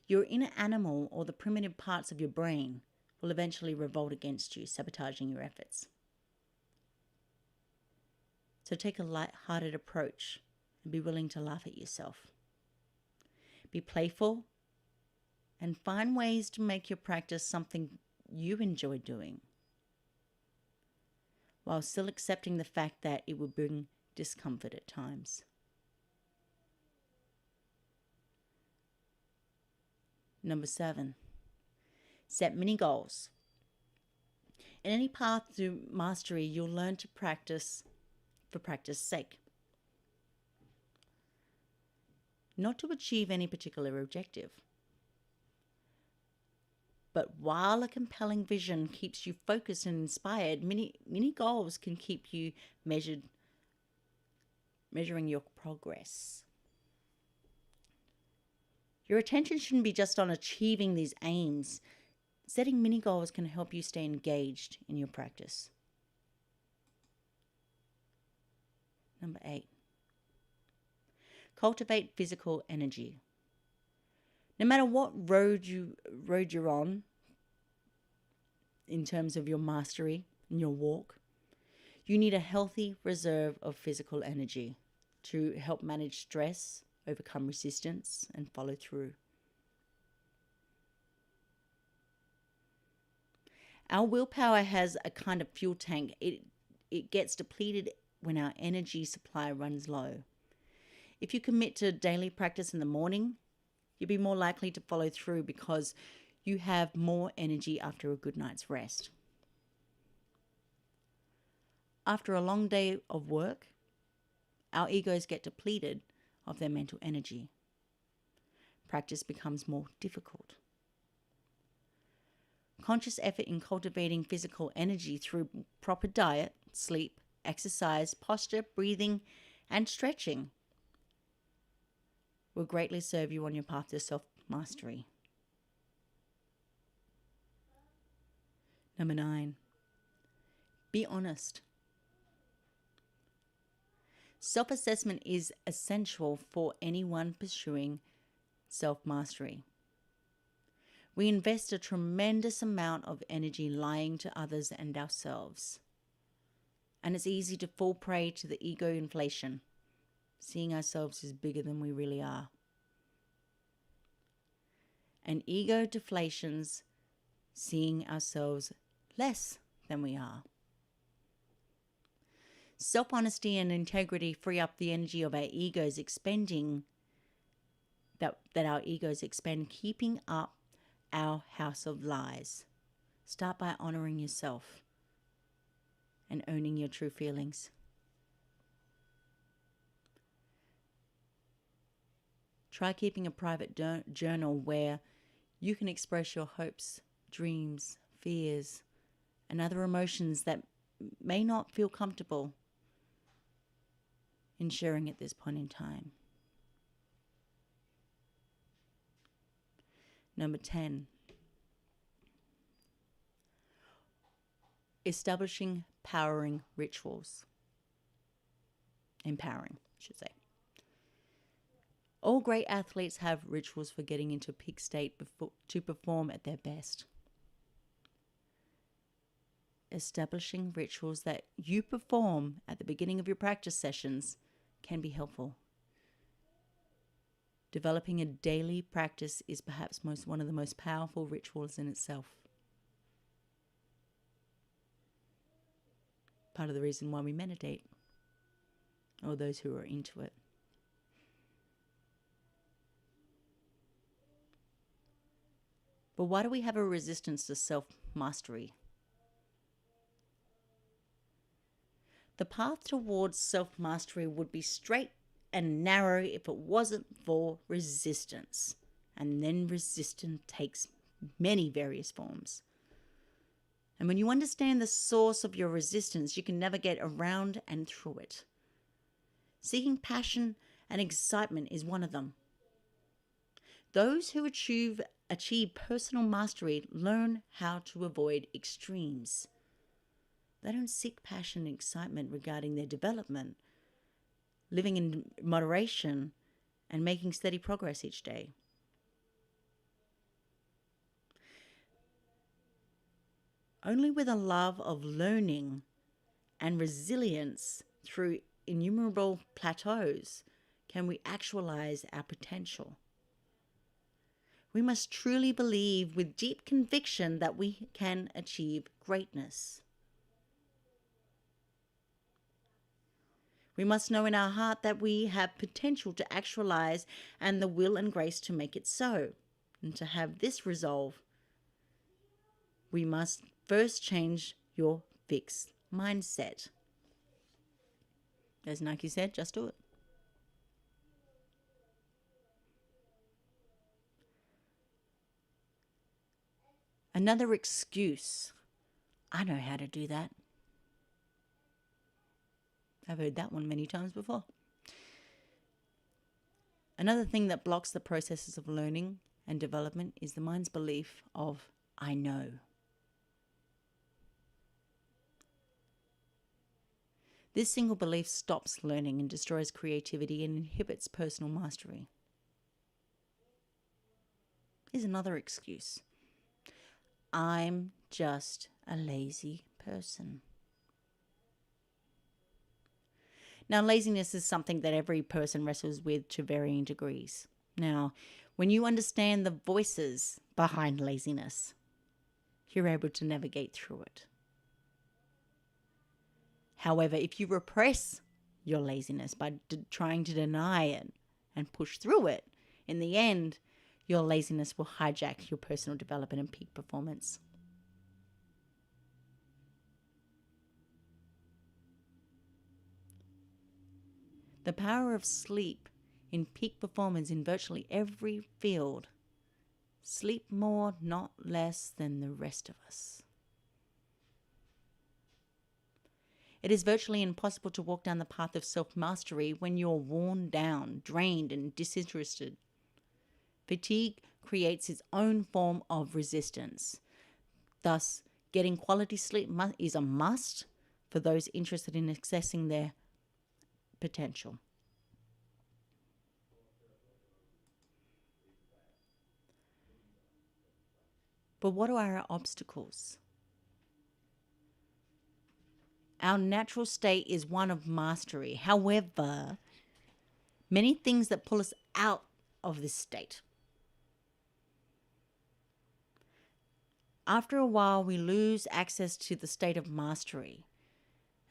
Your inner animal or the primitive parts of your brain will eventually revolt against you, sabotaging your efforts. So take a light-hearted approach and be willing to laugh at yourself. Be playful and find ways to make your practice something you enjoy doing, while still accepting the fact that it will bring discomfort at times. Number 7, set mini goals. In any path to mastery, you'll learn to practice for practice's sake, not to achieve any particular objective. But while a compelling vision keeps you focused and inspired, mini goals can keep you measuring your progress. Your attention shouldn't be just on achieving these aims. Setting mini goals can help you stay engaged in your practice. Number 8, cultivate physical energy. No matter what road you're on in terms of your mastery and your walk, you need a healthy reserve of physical energy to help manage stress, overcome resistance, and follow through. Our willpower has a kind of fuel tank. It gets depleted when our energy supply runs low. If you commit to daily practice in the morning, you'll be more likely to follow through because you have more energy after a good night's rest. After a long day of work, our egos get depleted of their mental energy. Practice becomes more difficult. Conscious effort in cultivating physical energy through proper diet, sleep, exercise, posture, breathing, and stretching will greatly serve you on your path to self-mastery. Number 9, be honest. Self-assessment is essential for anyone pursuing self-mastery. We invest a tremendous amount of energy lying to others and ourselves. And it's easy to fall prey to the ego inflation, seeing ourselves as bigger than we really are. And ego deflations, seeing ourselves less than we are. Self-honesty and integrity free up the energy of our egos expending, that our egos expend, keeping up our house of lies. Start by honoring yourself and owning your true feelings. Try keeping a private journal where you can express your hopes, dreams, fears, and other emotions that may not feel comfortable in sharing at this point in time. Number 10, establishing empowering rituals. Empowering, I should say. All great athletes have rituals for getting into peak state to perform at their best. Establishing rituals that you perform at the beginning of your practice sessions can be helpful. Developing a daily practice is perhaps one of the most powerful rituals in itself. Part of the reason why we meditate, or those who are into it. But why do we have a resistance to self-mastery? The path towards self-mastery would be straight and narrow if it wasn't for resistance. And then resistance takes many various forms. And when you understand the source of your resistance, you can navigate around and through it. Seeking passion and excitement is one of them. Those who achieve personal mastery learn how to avoid extremes. They don't seek passion and excitement regarding their development, living in moderation and making steady progress each day. Only with a love of learning and resilience through innumerable plateaus can we actualize our potential. We must truly believe with deep conviction that we can achieve greatness. We must know in our heart that we have potential to actualize and the will and grace to make it so. And to have this resolve, we must first change your fixed mindset. As Nike said, just do it. Another excuse. I know how to do that. I've heard that one many times before. Another thing that blocks the processes of learning and development is the mind's belief of, I know. This single belief stops learning and destroys creativity and inhibits personal mastery. Here's another excuse. I'm just a lazy person. Now, laziness is something that every person wrestles with to varying degrees. Now, when you understand the voices behind laziness, you're able to navigate through it. However, if you repress your laziness by trying to deny it and push through it, in the end, your laziness will hijack your personal development and peak performance. The power of sleep in peak performance in virtually every field. Sleep more, not less than the rest of us. It is virtually impossible to walk down the path of self-mastery when you're worn down, drained, and disinterested. Fatigue creates its own form of resistance. Thus, getting quality sleep is a must for those interested in accessing their potential. But what are our obstacles? Our natural state is one of mastery. However, many things that pull us out of this state. After a while, we lose access to the state of mastery.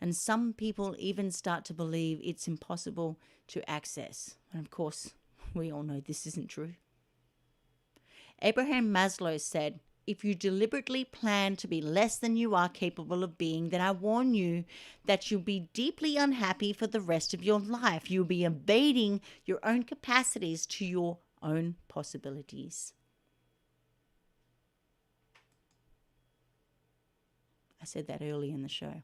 And some people even start to believe it's impossible to access. And of course, we all know this isn't true. Abraham Maslow said, if you deliberately plan to be less than you are capable of being, then I warn you that you'll be deeply unhappy for the rest of your life. You'll be evading your own capacities to your own possibilities. I said that early in the show.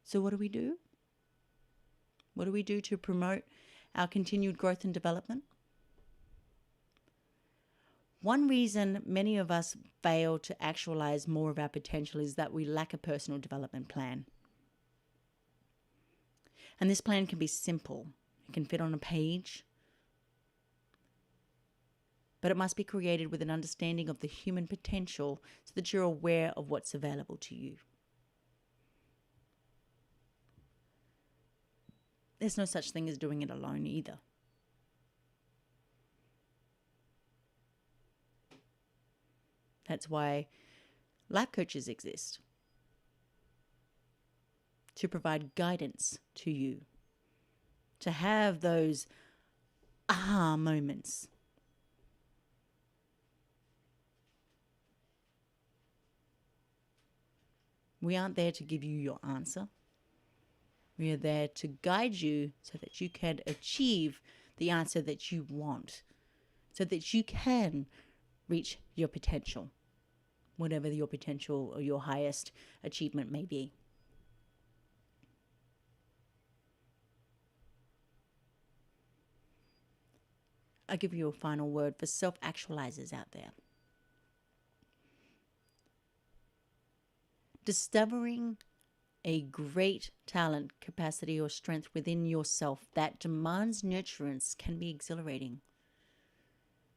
So what do we do? What do we do to promote our continued growth and development? One reason many of us fail to actualize more of our potential is that we lack a personal development plan. And this plan can be simple. It can fit on a page. But it must be created with an understanding of the human potential so that you're aware of what's available to you. There's no such thing as doing it alone either. That's why life coaches exist. To provide guidance to you. To have those aha moments. We aren't there to give you your answer. We are there to guide you so that you can achieve the answer that you want, so that you can reach your potential, whatever your potential or your highest achievement may be. I'll give you a final word for self-actualizers out there. Discovering a great talent, capacity, or strength within yourself that demands nurturance can be exhilarating,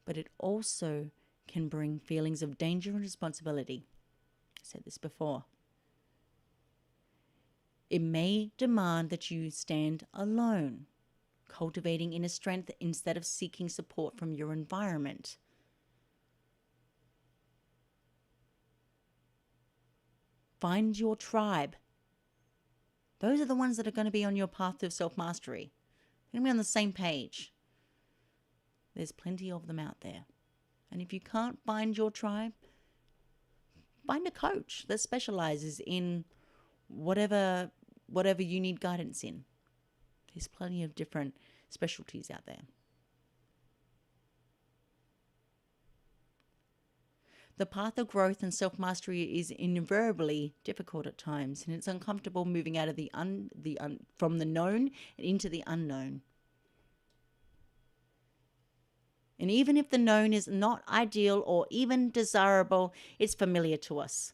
but it also can bring feelings of danger and responsibility. I said this before. It may demand that you stand alone, cultivating inner strength instead of seeking support from your environment. Find your tribe. Those are the ones that are going to be on your path to self-mastery. They're going to be on the same page. There's plenty of them out there. And if you can't find your tribe, find a coach that specializes in whatever you need guidance in. There's plenty of different specialties out there. The path of growth and self-mastery is invariably difficult at times, and it's uncomfortable moving out of from the known and into the unknown. And even if the known is not ideal or even desirable, it's familiar to us.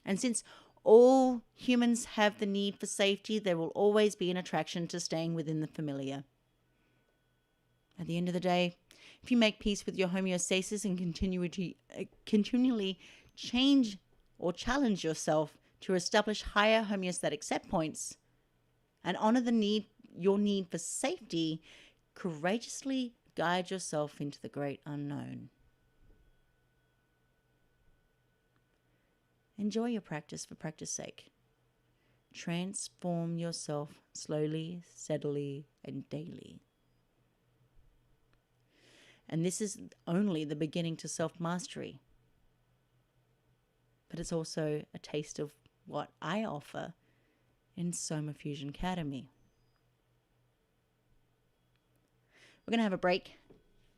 And since all humans have the need for safety, there will always be an attraction to staying within the familiar. At the end of the day, if you make peace with your homeostasis and continually change or challenge yourself to establish higher homeostatic set points and honor your need for safety, courageously guide yourself into the great unknown. Enjoy your practice for practice sake. Transform yourself slowly, steadily, and daily. And this is only the beginning to self-mastery. But it's also a taste of what I offer in Soma Fusion Academy. We're going to have a break.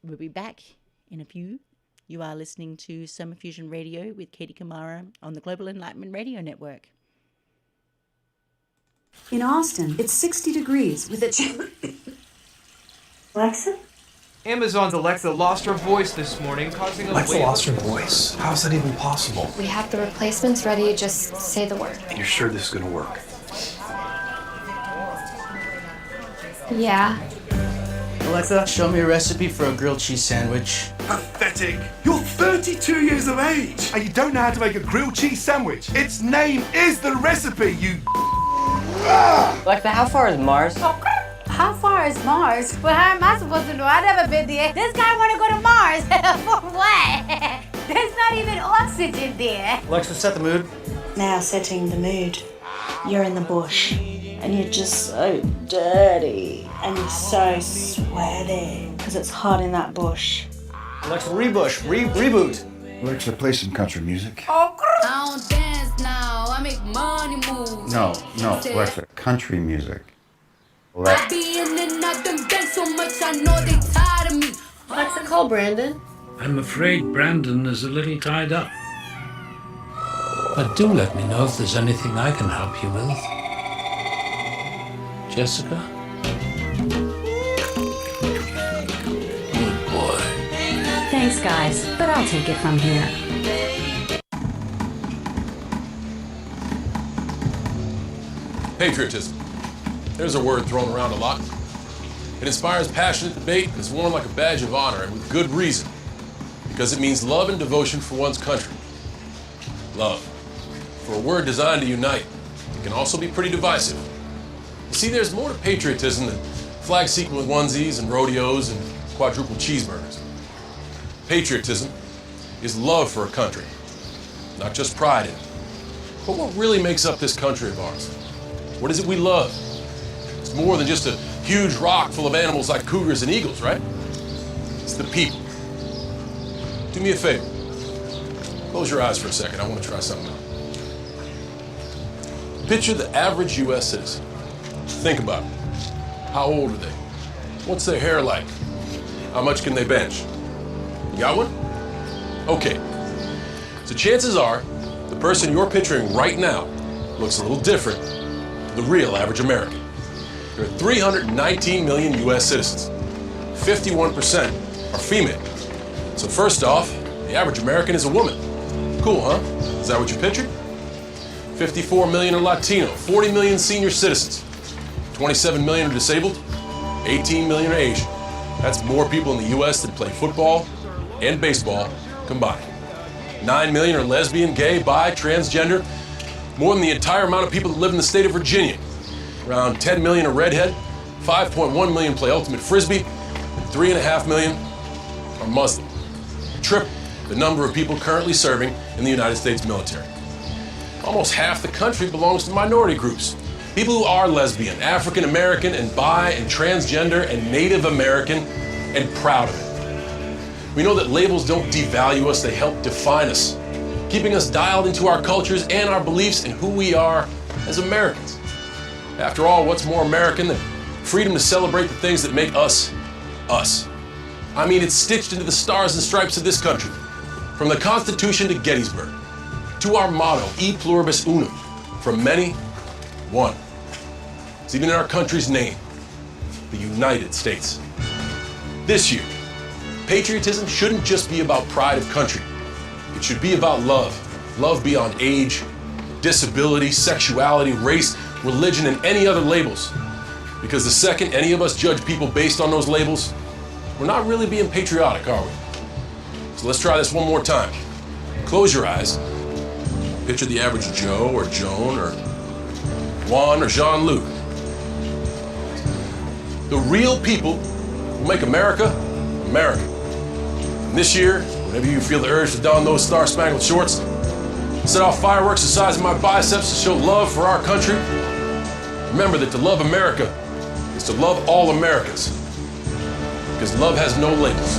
We'll be back in a few. You are listening to Soma Fusion Radio with Katie Kamara on the Global Enlightenment Radio Network. In Austin, it's 60 degrees with a... Alexa? Amazon's Alexa lost her voice this morning, causing a Alexa lost her voice? How is that even possible? We have the replacements ready. Just say the word. You're sure this is going to work? Yeah. Alexa, show me a recipe for a grilled cheese sandwich. Pathetic! You're 32 years of age and you don't know how to make a grilled cheese sandwich. Its name is the recipe, you... Alexa, how far is Mars? How far is Mars? Well, how am I supposed to know? I've never been there. This guy want to go to Mars. For what? There's not even oxygen there. Alexa, set the mood. Now setting the mood. You're in the bush and you're just so dirty and you're so sweaty because it's hot in that bush. Alexa, reboot. Alexa, play some country music. Oh, I don't dance now. I make money moves. No, Alexa, country music. I be in and out them banks so much I know they tired of me. Alexa, call Brandon. I'm afraid Brandon is a little tied up. But do let me know if there's anything I can help you with. Jessica? Good boy. Thanks, guys, but I'll take it from here. Patriotism. There's a word thrown around a lot. It inspires passionate debate and is worn like a badge of honor, and with good reason, because it means love and devotion for one's country. Love. For a word designed to unite, it can also be pretty divisive. You see, there's more to patriotism than flag seeking with onesies and rodeos and quadruple cheeseburgers. Patriotism is love for a country, not just pride in it. But what really makes up this country of ours? What is it we love? It's more than just a huge rock full of animals like cougars and eagles, right? It's the people. Do me a favor. Close your eyes for a second. I want to try something out. Picture the average U.S. citizen. Think about it. How old are they? What's their hair like? How much can they bench? You got one? Okay. So chances are, the person you're picturing right now looks a little different than the real average American. There are 319 million U.S. citizens. 51% are female. So first off, the average American is a woman. Cool, huh? Is that what you pictured? 54 million are Latino, 40 million senior citizens, 27 million are disabled, 18 million are Asian. That's more people in the U.S. that play football and baseball combined. 9 million are lesbian, gay, bi, transgender, more than the entire amount of people that live in the state of Virginia. Around 10 million are redhead, 5.1 million play ultimate frisbee, and 3.5 million are Muslim. Triple the number of people currently serving in the United States military. Almost half the country belongs to minority groups. People who are lesbian, African American, and bi, and transgender, and Native American, and proud of it. We know that labels don't devalue us, they help define us, keeping us dialed into our cultures and our beliefs and who we are as Americans. After all, what's more American than freedom to celebrate the things that make us, us? I mean, it's stitched into the stars and stripes of this country, from the Constitution to Gettysburg, to our motto, E pluribus unum, from many, one. It's even in our country's name, the United States. This year, patriotism shouldn't just be about pride of country. It should be about love. Love beyond age, disability, sexuality, race, religion, and any other labels. Because the second any of us judge people based on those labels, we're not really being patriotic, are we? So let's try this one more time. Close your eyes. Picture the average Joe or Joan or Juan or Jean-Luc. The real people who make America, America. And this year, whenever you feel the urge to don those star-spangled shorts, set off fireworks the size of my biceps to show love for our country, remember that to love America is to love all Americans. Because love has no labels.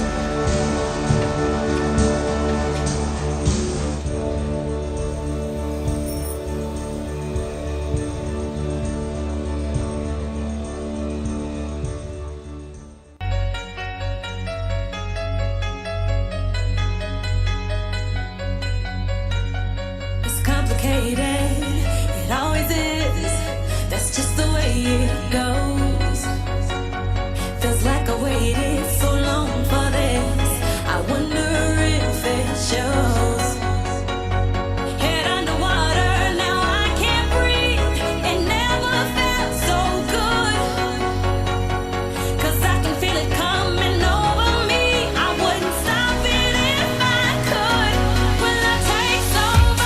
It always is. That's just the way it goes. Feels like I waited so long for this. I wonder if it shows. Head underwater, now I can't breathe. It never felt so good. 'Cause I can feel it coming over me. I wouldn't stop it if I could. Will I take over?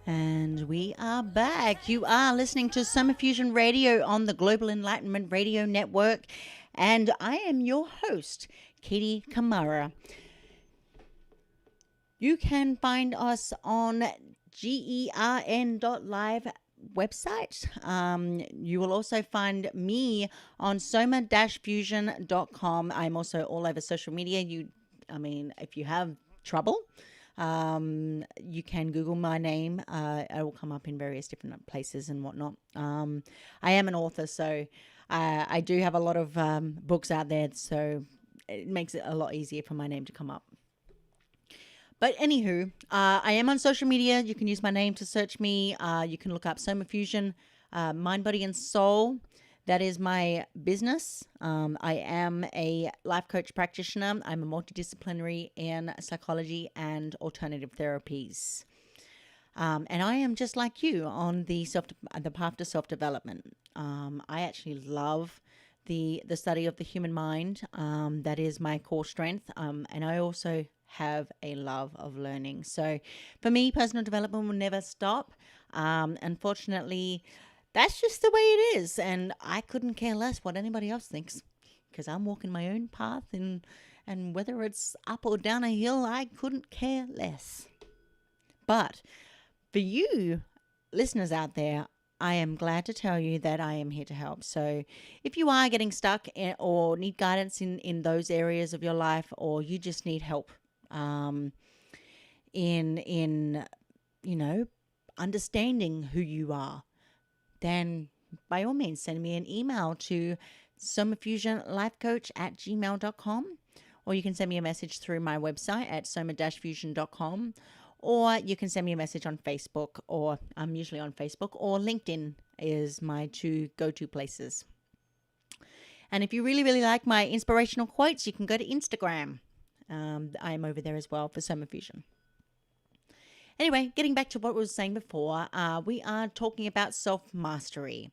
And we are back. You are listening to Soma Fusion Radio on the Global Enlightenment Radio Network. And I am your host, Katie Kamara. You can find us on GERN.live website. You will also find me on Soma-Fusion.com. I'm also all over social media. If you have trouble, you can Google my name. It will come up in various different places and whatnot. I am an author, so I do have a lot of books out there, so it makes it a lot easier for my name to come up. But anywho, I am on social media. You can use my name to search me. You can look up Soma Fusion, Mind, Body, and Soul. That is my business. I am a life coach practitioner. I'm a multidisciplinary in psychology and alternative therapies. And I am just like you on the path to self-development. I actually love the study of the human mind. That is my core strength. And I also have a love of learning. So for me, personal development will never stop. Unfortunately, that's just the way it is. And I couldn't care less what anybody else thinks, because I'm walking my own path, and whether it's up or down a hill, I couldn't care less. But for you listeners out there, I am glad to tell you that I am here to help. So if you are getting stuck or need guidance in those areas of your life, or you just need help in understanding who you are, then by all means send me an email to somafusionlifecoach@gmail.com, or you can send me a message through my website at soma-fusion.com, or you can send me a message on Facebook, or I'm usually on Facebook, or LinkedIn is my two go-to places. And if you really, really like my inspirational quotes, you can go to Instagram. I'm over there as well for Soma Fusion. Anyway, getting back to what we were saying before, we are talking about self-mastery.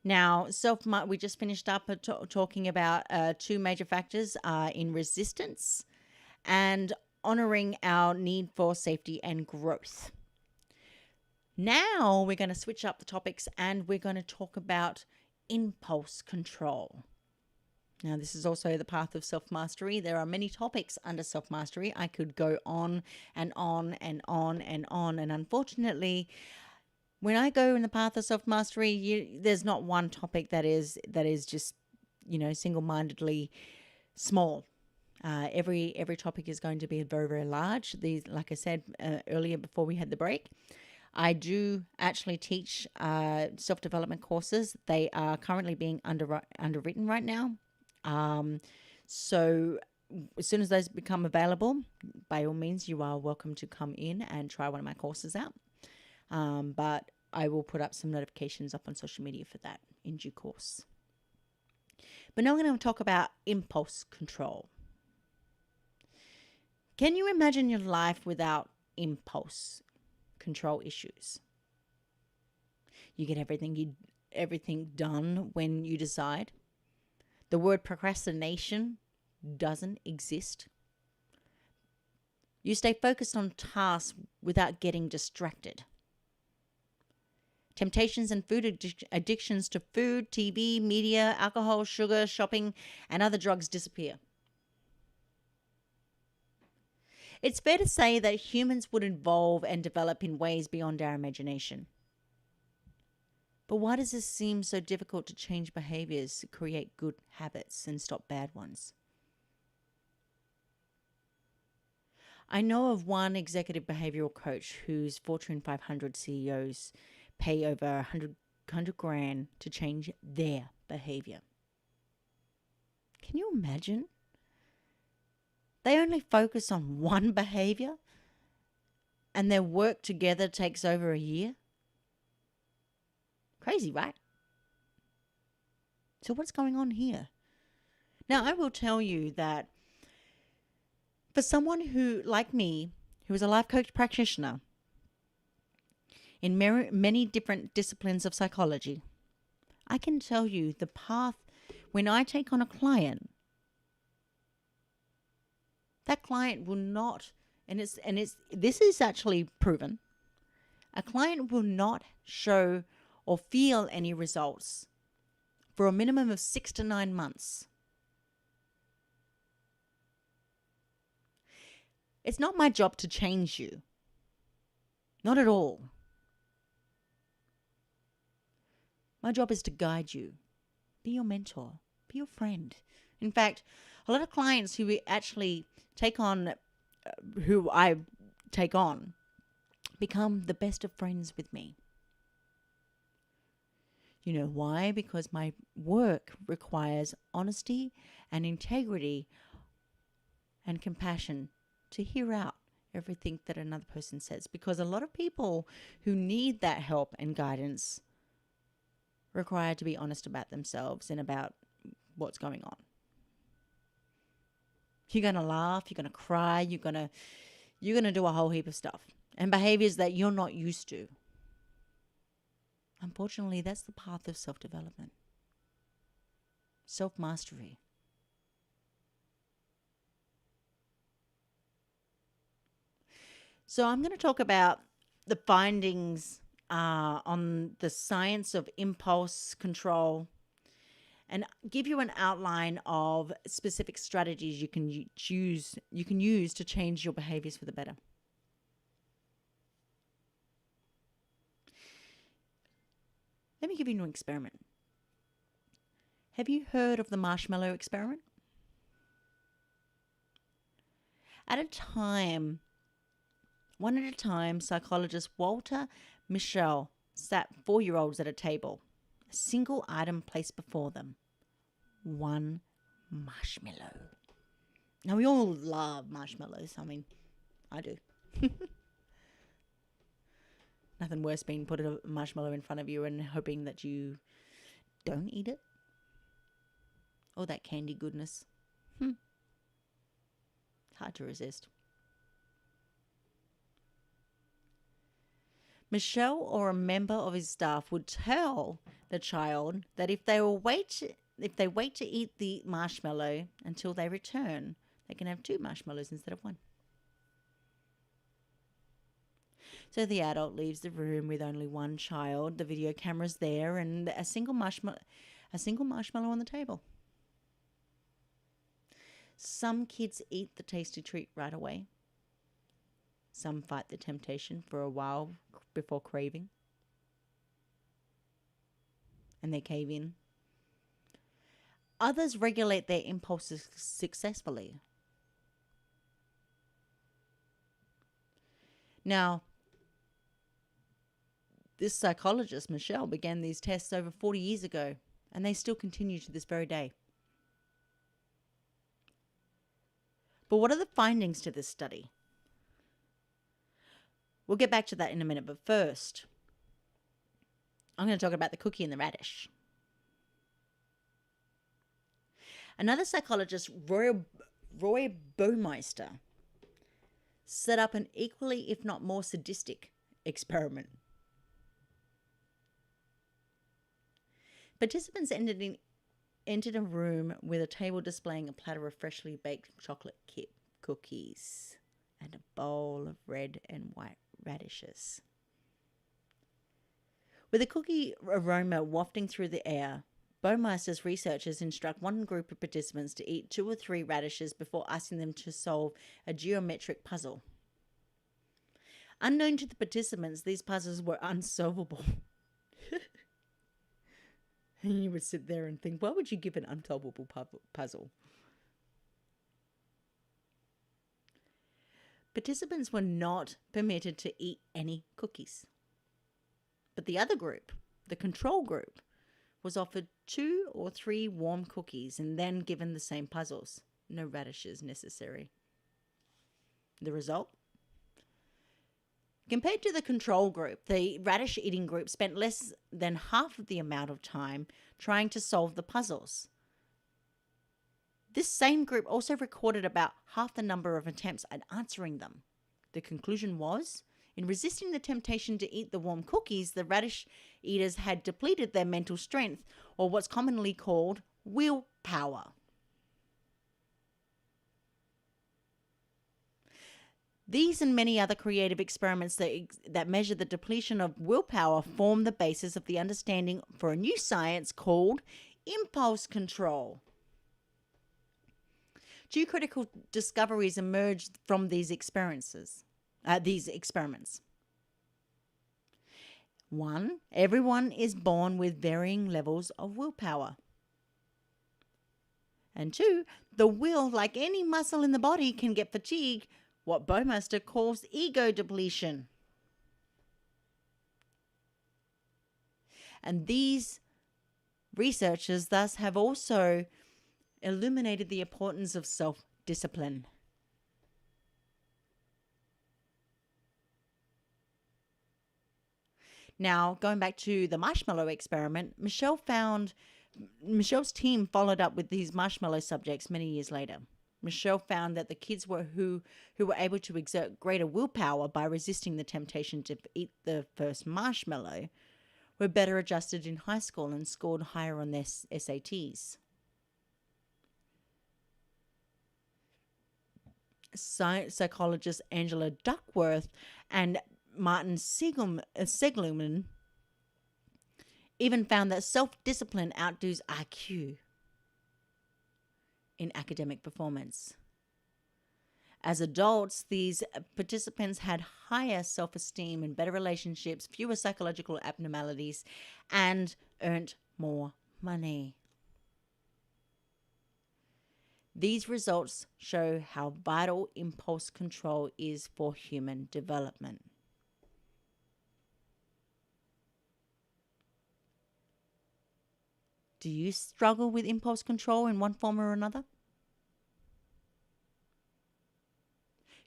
Now, we just finished up talking about two major factors in resistance and honoring our need for safety and growth. Now we're going to switch up the topics, and we're going to talk about impulse control. Now, this is also the path of self-mastery. There are many topics under self-mastery. I could go on and on and on and on. And unfortunately, when I go in the path of self-mastery, there's not one topic that is just, single-mindedly small. Every topic is going to be very, very large. Like I said earlier before we had the break, I do actually teach self-development courses. They are currently being underwritten right now. So as soon as those become available, by all means, you are welcome to come in and try one of my courses out. But I will put up some notifications up on social media for that in due course. But now we're going to talk about impulse control. Can you imagine your life without impulse control issues? You get everything done when you decide. The word procrastination doesn't exist. You stay focused on tasks without getting distracted. Temptations and food addictions to food, TV, media, alcohol, sugar, shopping, and other drugs disappear. It's fair to say that humans would evolve and develop in ways beyond our imagination. But why does this seem so difficult to change behaviors, create good habits, and stop bad ones? I know of one executive behavioral coach whose Fortune 500 CEOs pay over $100 grand to change their behavior. Can you imagine? They only focus on one behavior, and their work together takes over a year. Crazy, right? So what's going on here? Now, I will tell you that for someone who, like me, who is a life coach practitioner in many different disciplines of psychology, I can tell you the path when I take on a client, that client will not, this is actually proven, a client will not show or feel any results for a minimum of 6 to 9 months. It's not my job to change you. Not at all. My job is to guide you, be your mentor, be your friend. In fact, a lot of clients who actually take on, who I take on, become the best of friends with me. You know why? Because my work requires honesty and integrity and compassion to hear out everything that another person says. Because a lot of people who need that help and guidance require to be honest about themselves and about what's going on. You're going to laugh, you're going to cry, you're going to do a whole heap of stuff and behaviors that you're not used to. Unfortunately, that's the path of self-development. Self-mastery. So I'm going to talk about the findings on the science of impulse control and give you an outline of specific strategies you can use to change your behaviors for the better. Let me give you an experiment. Have you heard of the marshmallow experiment? One at a time, psychologist Walter Mischel sat 4-year-olds at a table. A single item placed before them. One marshmallow. Now, we all love marshmallows. I mean, I do. Nothing worse being put a marshmallow in front of you and hoping that you don't eat it. Or that candy goodness. It's hard to resist. Michelle or a member of his staff would tell the child that if they wait to eat the marshmallow until they return, they can have 2 marshmallows instead of 1. So the adult leaves the room with only one child. The video camera's there, and a single marshmallow on the table. Some kids eat the tasty treat right away. Some fight the temptation for a while before craving, and they cave in. Others regulate their impulses successfully. Now, this psychologist, Michelle, began these tests over 40 years ago, and they still continue to this very day. But what are the findings to this study? We'll get back to that in a minute, but first, I'm going to talk about the cookie and the radish. Another psychologist, Roy Baumeister, set up an equally, if not more sadistic, experiment. Participants entered a room with a table displaying a platter of freshly baked chocolate chip cookies and a bowl of red and white radishes. With a cookie aroma wafting through the air, Baumeister's researchers instruct one group of participants to eat 2 or 3 radishes before asking them to solve a geometric puzzle. Unknown to the participants, these puzzles were unsolvable. And you would sit there and think, why would you give an unsolvable puzzle? Participants were not permitted to eat any cookies. But the other group, the control group, was offered 2 or 3 warm cookies and then given the same puzzles. No radishes necessary. The result? Compared to the control group, the radish eating group spent less than half of the amount of time trying to solve the puzzles. This same group also recorded about half the number of attempts at answering them. The conclusion was, in resisting the temptation to eat the warm cookies, the radish eaters had depleted their mental strength, or what's commonly called willpower. These and many other creative experiments that measure the depletion of willpower form the basis of the understanding for a new science called impulse control. 2 critical discoveries emerged from these experiments. 1, everyone is born with varying levels of willpower. And 2, the will, like any muscle in the body, can get fatigued, what Bowmaster calls ego depletion. And these researchers thus have also illuminated the importance of self-discipline. Now, going back to the marshmallow experiment, Michelle's team followed up with these marshmallow subjects many years later. Michelle found that the kids who were able to exert greater willpower by resisting the temptation to eat the first marshmallow were better adjusted in high school and scored higher on their SATs. Psychologists Angela Duckworth and Martin Seligman even found that self-discipline outdoes IQ in academic performance. As adults, these participants had higher self-esteem and better relationships, fewer psychological abnormalities, and earned more money. These results show how vital impulse control is for human development. Do you struggle with impulse control in one form or another?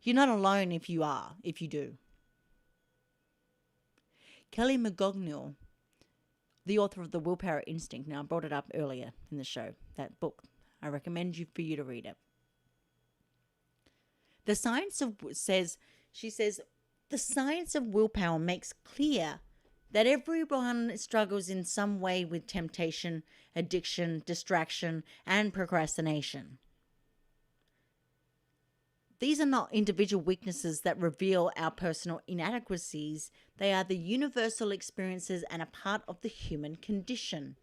You're not alone if you do. Kelly McGonigal, the author of The Willpower Instinct, now I brought it up earlier in the show, that book. I recommend for you to read it. The science of willpower makes clear that everyone struggles in some way with temptation, addiction, distraction, and procrastination. These are not individual weaknesses that reveal our personal inadequacies. They are the universal experiences and a part of the human condition.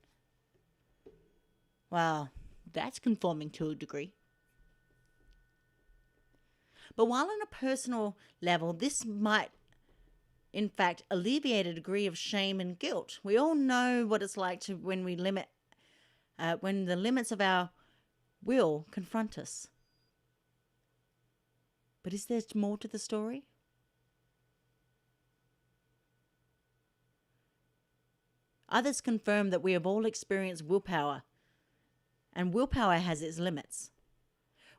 Wow, that's conforming to a degree. But while on a personal level, this might in fact alleviate a degree of shame and guilt. We all know what it's like to when the limits of our will confront us. But is there more to the story? Others confirm that we have all experienced willpower, and willpower has its limits.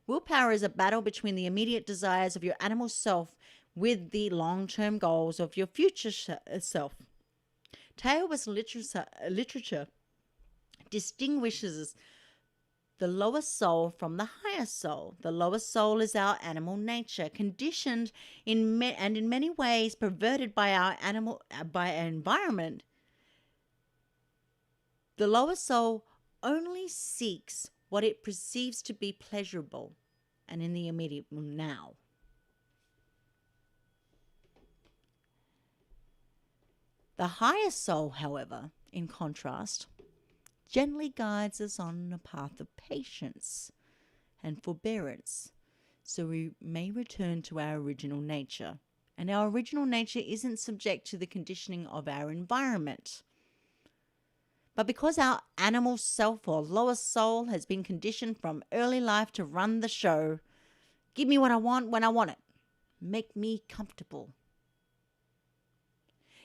Willpower is a battle between the immediate desires of your animal self with the long-term goals of your future self. Taoist literature distinguishes the lower soul from the higher soul. The lower soul is our animal nature, conditioned in many ways perverted by our environment. The lower soul only seeks what it perceives to be pleasurable and in the immediate now. The higher soul, however, in contrast, gently guides us on a path of patience and forbearance, so we may return to our original nature. And our original nature isn't subject to the conditioning of our environment. But because our animal self or lower soul has been conditioned from early life to run the show, give me what I want when I want it, make me comfortable,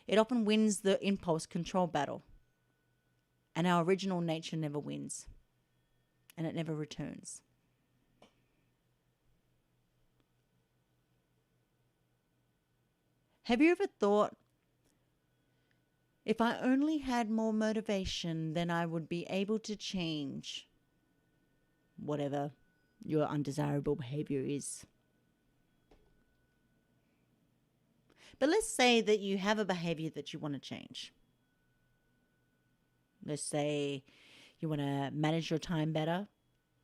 it often wins the impulse control battle. And our original nature never wins. And it never returns. Have you ever thought, if I only had more motivation, then I would be able to change whatever your undesirable behavior is? But let's say that you have a behavior that you want to change. Let's say you want to manage your time better,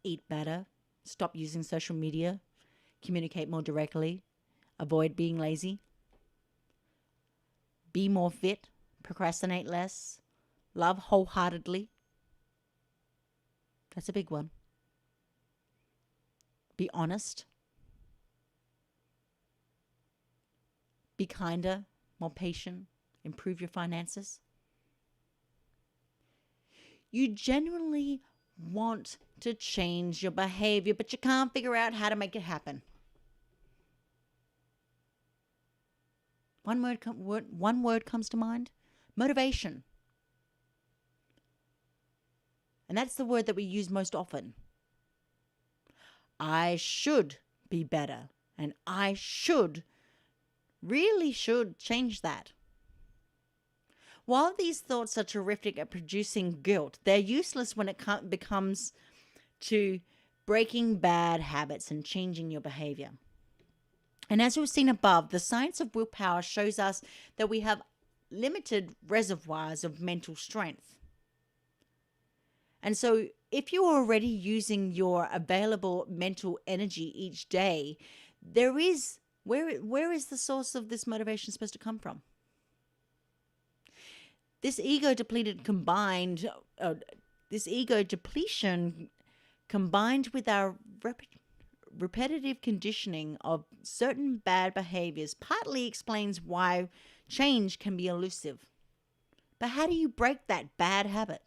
eat better, stop using social media, communicate more directly, avoid being lazy, be more fit, procrastinate less, love wholeheartedly. That's a big one. Be honest. Be kinder, more patient, improve your finances. You genuinely want to change your behavior, but you can't figure out how to make it happen. One word comes to mind: motivation. And that's the word that we use most often. I should be better, and I really should change that. While these thoughts are terrific at producing guilt, they're useless when it becomes to breaking bad habits and changing your behavior. And as we've seen above, the science of willpower shows us that we have limited reservoirs of mental strength. And so if you're already using your available mental energy each day, where is the source of this motivation supposed to come from? This ego depletion combined with our repetitive conditioning of certain bad behaviors partly explains why change can be elusive. But how do you break that bad habit?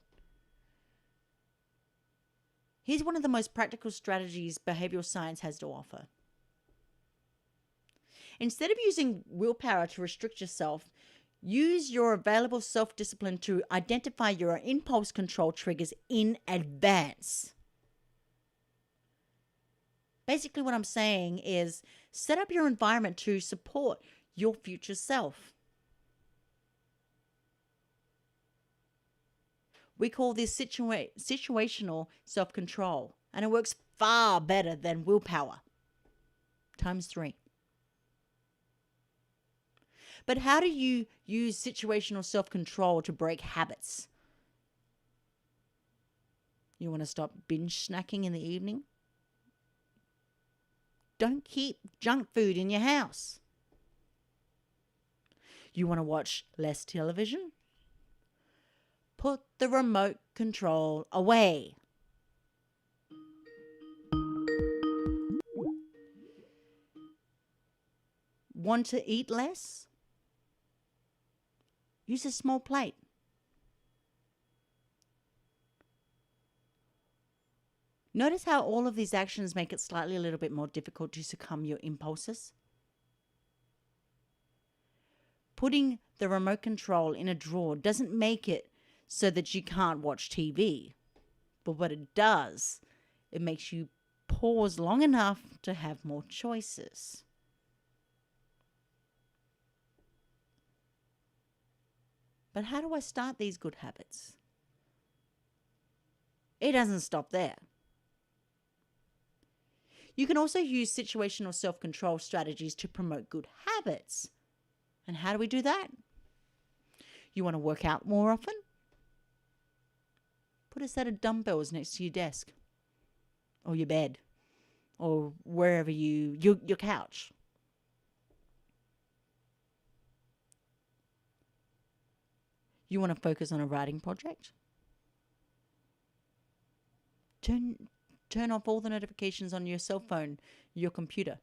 Here's one of the most practical strategies behavioral science has to offer. Instead of using willpower to restrict yourself, use your available self-discipline to identify your impulse control triggers in advance. Basically, what I'm saying is set up your environment to support your future self. We call this situational self-control, and it works far better than willpower, times 3. But how do you use situational self-control to break habits? You want to stop binge snacking in the evening? Don't keep junk food in your house. You want to watch less television? Put the remote control away. Want to eat less? Use a small plate. Notice how all of these actions make it slightly a little bit more difficult to succumb your impulses. Putting the remote control in a drawer doesn't make it so that you can't watch TV. But what it does, it makes you pause long enough to have more choices. But how do I start these good habits? It doesn't stop there. You can also use situational self-control strategies to promote good habits. And how do we do that? You want to work out more often? Put a set of dumbbells next to your desk or your bed or wherever your couch. You want to focus on a writing project? Turn off all the notifications on your cell phone, your computer.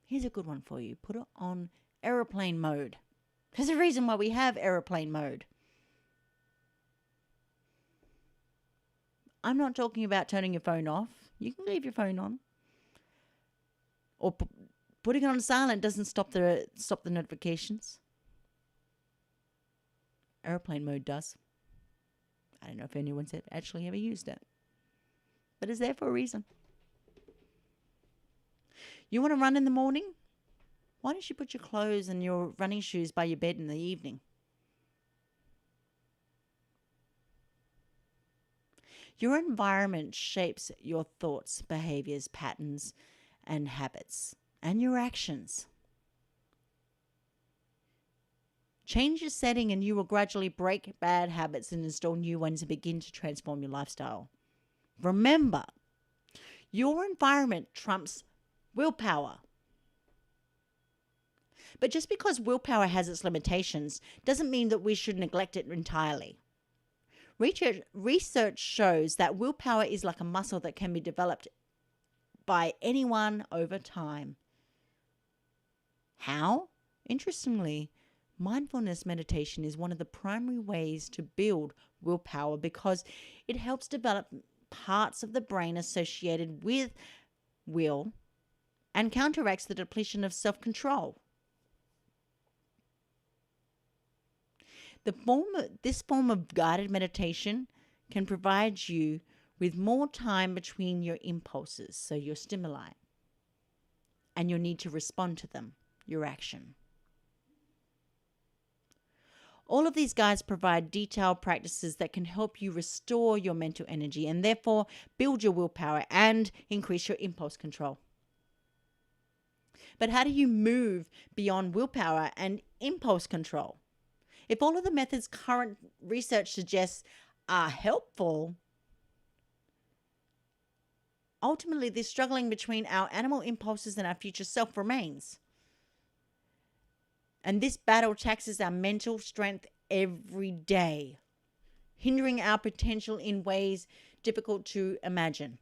Here's a good one for you. Put it on airplane mode. There's a reason why we have airplane mode. I'm not talking about turning your phone off. You can leave your phone on. Or putting it on silent doesn't stop the notifications. Airplane mode does. I don't know if anyone's actually ever used it. But it's there for a reason. You want to run in the morning? Why don't you put your clothes and your running shoes by your bed in the evening? Your environment shapes your thoughts, behaviors, patterns, and habits, and your actions. Change your setting and you will gradually break bad habits and install new ones and begin to transform your lifestyle. Remember, your environment trumps willpower. But just because willpower has its limitations doesn't mean that we should neglect it entirely. Research shows that willpower is like a muscle that can be developed by anyone over time. How? Interestingly, Mindfulness meditation is one of the primary ways to build willpower because it helps develop parts of the brain associated with will and counteracts the depletion of self-control. This form of guided meditation can provide you with more time between your impulses, so your stimuli, and your need to respond to them, your action. All of these guides provide detailed practices that can help you restore your mental energy and therefore build your willpower and increase your impulse control. But how do you move beyond willpower and impulse control? If all of the methods current research suggests are helpful, ultimately this struggling between our animal impulses and our future self remains. And this battle taxes our mental strength every day, hindering our potential in ways difficult to imagine.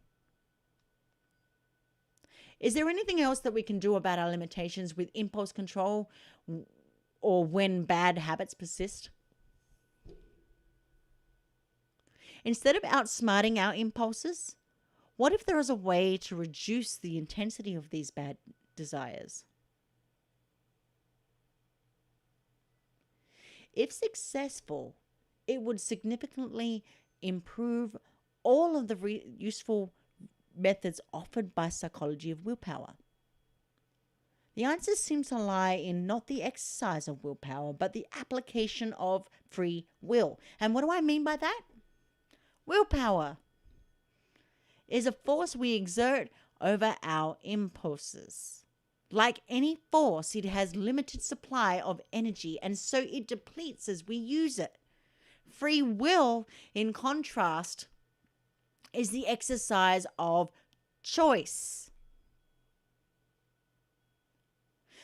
Is there anything else that we can do about our limitations with impulse control or when bad habits persist? Instead of outsmarting our impulses, what if there is a way to reduce the intensity of these bad desires? If successful, it would significantly improve all of the useful methods offered by psychology of willpower. The answer seems to lie in not the exercise of willpower, but the application of free will. And what do I mean by that? Willpower is a force we exert over our impulses. Like any force, it has limited supply of energy, and so it depletes as we use it. Free will, in contrast, is the exercise of choice.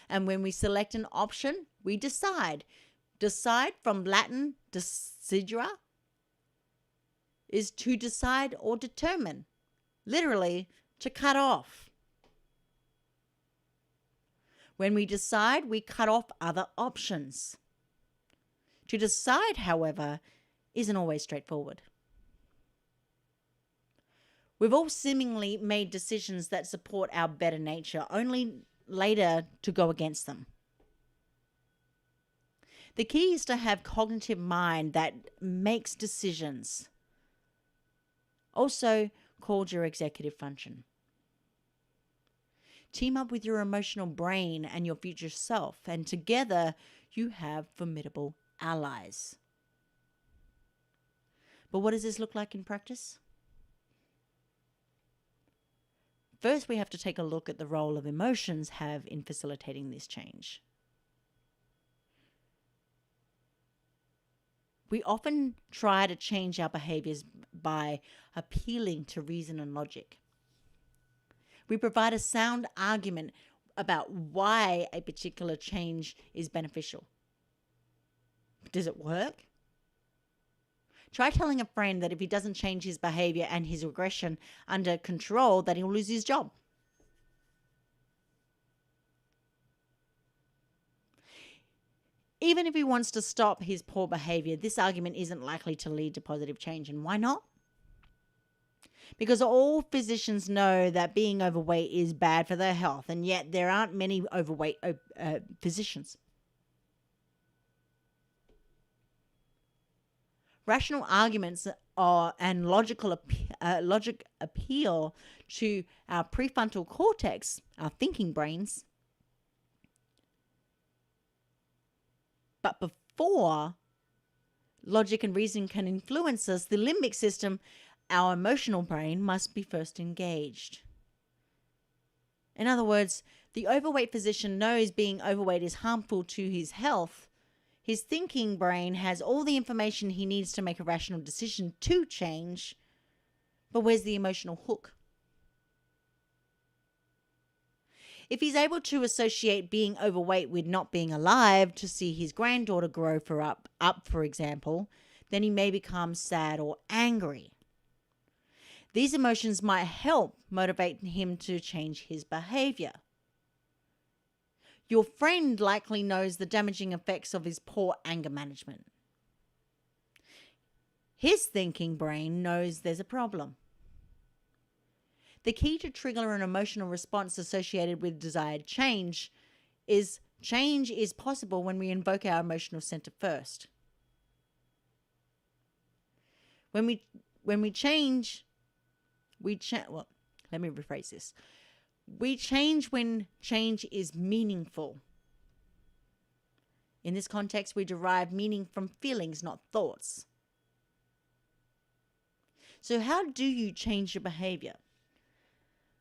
And when we select an option, we decide. Decide, from Latin decidere, is to decide or determine. Literally, to cut off. When we decide, we cut off other options. To decide, however, isn't always straightforward. We've all seemingly made decisions that support our better nature, only later to go against them. The key is to have cognitive mind that makes decisions, also called your executive function. Team up with your emotional brain and your future self, and together you have formidable allies. But what does this look like in practice? First, we have to take a look at the role of emotions have in facilitating this change. We often try to change our behaviors by appealing to reason and logic. We provide a sound argument about why a particular change is beneficial. Does it work? Try telling a friend that if he doesn't change his behavior and his aggression under control, that he'll lose his job. Even if he wants to stop his poor behavior, this argument isn't likely to lead to positive change. And why not? Because all physicians know that being overweight is bad for their health, and yet there aren't many overweight physicians. Rational arguments and logic appeal to our prefrontal cortex, our thinking brains. But before logic and reason can influence us, the limbic system, our emotional brain, must be first engaged. In other words, the overweight physician knows being overweight is harmful to his health. His thinking brain has all the information he needs to make a rational decision to change, but where's the emotional hook? If he's able to associate being overweight with not being alive to see his granddaughter grow up, for example, then he may become sad or angry. These emotions might help motivate him to change his behavior. Your friend likely knows the damaging effects of his poor anger management. His thinking brain knows there's a problem. The key to trigger an emotional response associated with desired change is possible when we invoke our emotional center first. When we change, well, let me rephrase this. We change when change is meaningful. In this context, we derive meaning from feelings, not thoughts. So how do you change your behavior?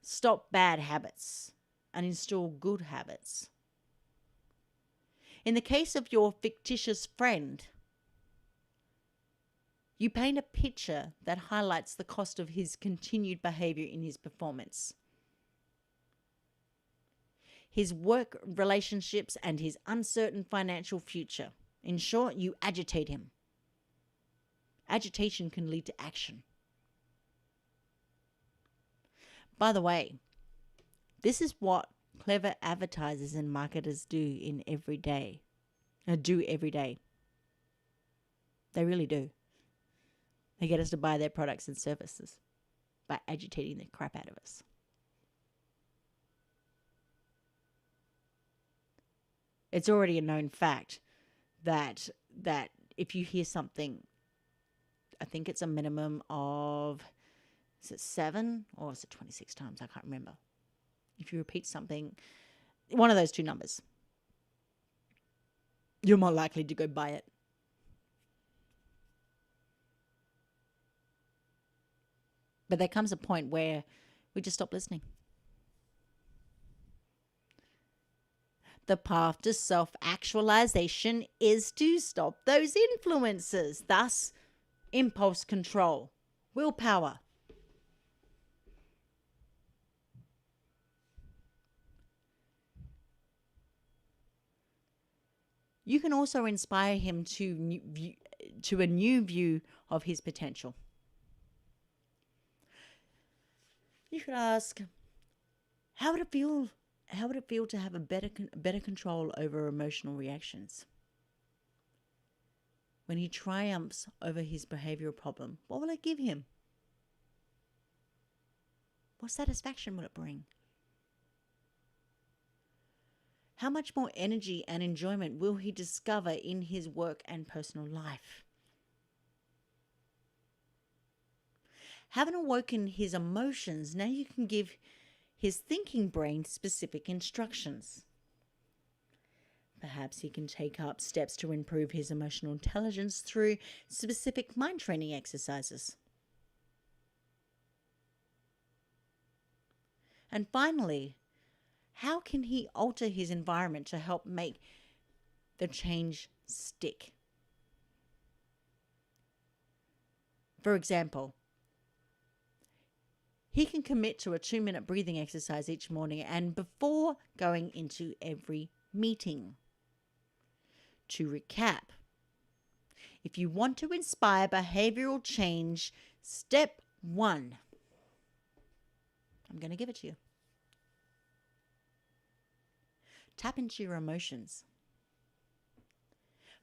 Stop bad habits and install good habits. In the case of your fictitious friend, you paint a picture that highlights the cost of his continued behavior in his performance, his work relationships, and his uncertain financial future. In short, you agitate him. Agitation can lead to action. By the way, this is what clever advertisers and marketers do every day. They really do. They get us to buy their products and services by agitating the crap out of us. It's already a known fact that if you hear something, I think it's a minimum of, is it 7 or is it 26 times? I can't remember. If you repeat something, one of those two numbers, you're more likely to go buy it. But there comes a point where we just stop listening. The path to self-actualization is to stop those influences, thus impulse control, willpower. You can also inspire him to a new view of his potential. You could ask, how would it feel to have a better control over emotional reactions? When he triumphs over his behavioral problem, what will it give him? What satisfaction will it bring? How much more energy and enjoyment will he discover in his work and personal life? Having awoken his emotions, now you can give his thinking brain specific instructions. Perhaps he can take up steps to improve his emotional intelligence through specific mind training exercises. And finally, how can he alter his environment to help make the change stick? For example, he can commit to a 2-minute breathing exercise each morning and before going into every meeting. To recap, if you want to inspire behavioral change, step 1. I'm going to give it to you. Tap into your emotions.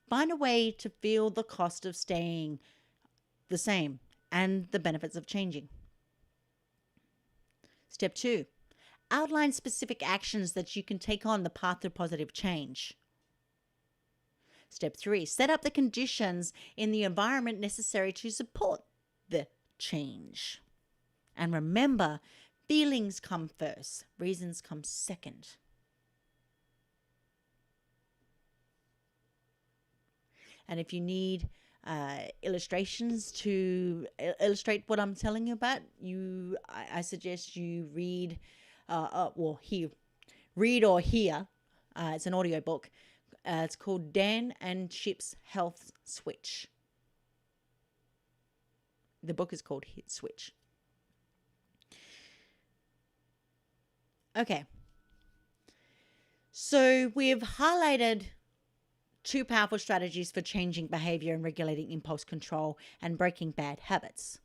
Find a way to feel the cost of staying the same and the benefits of changing. Step 2, outline specific actions that you can take on the path to positive change. Step 3, set up the conditions in the environment necessary to support the change. And remember, feelings come first, reasons come second. And if you need illustrations to illustrate what I'm telling you about, I suggest you read or hear. It's an audio book. It's called Dan and Chip's Health Switch. The book is called Hit Switch. Okay. So we've highlighted 2 powerful strategies for changing behavior and regulating impulse control and breaking bad habits.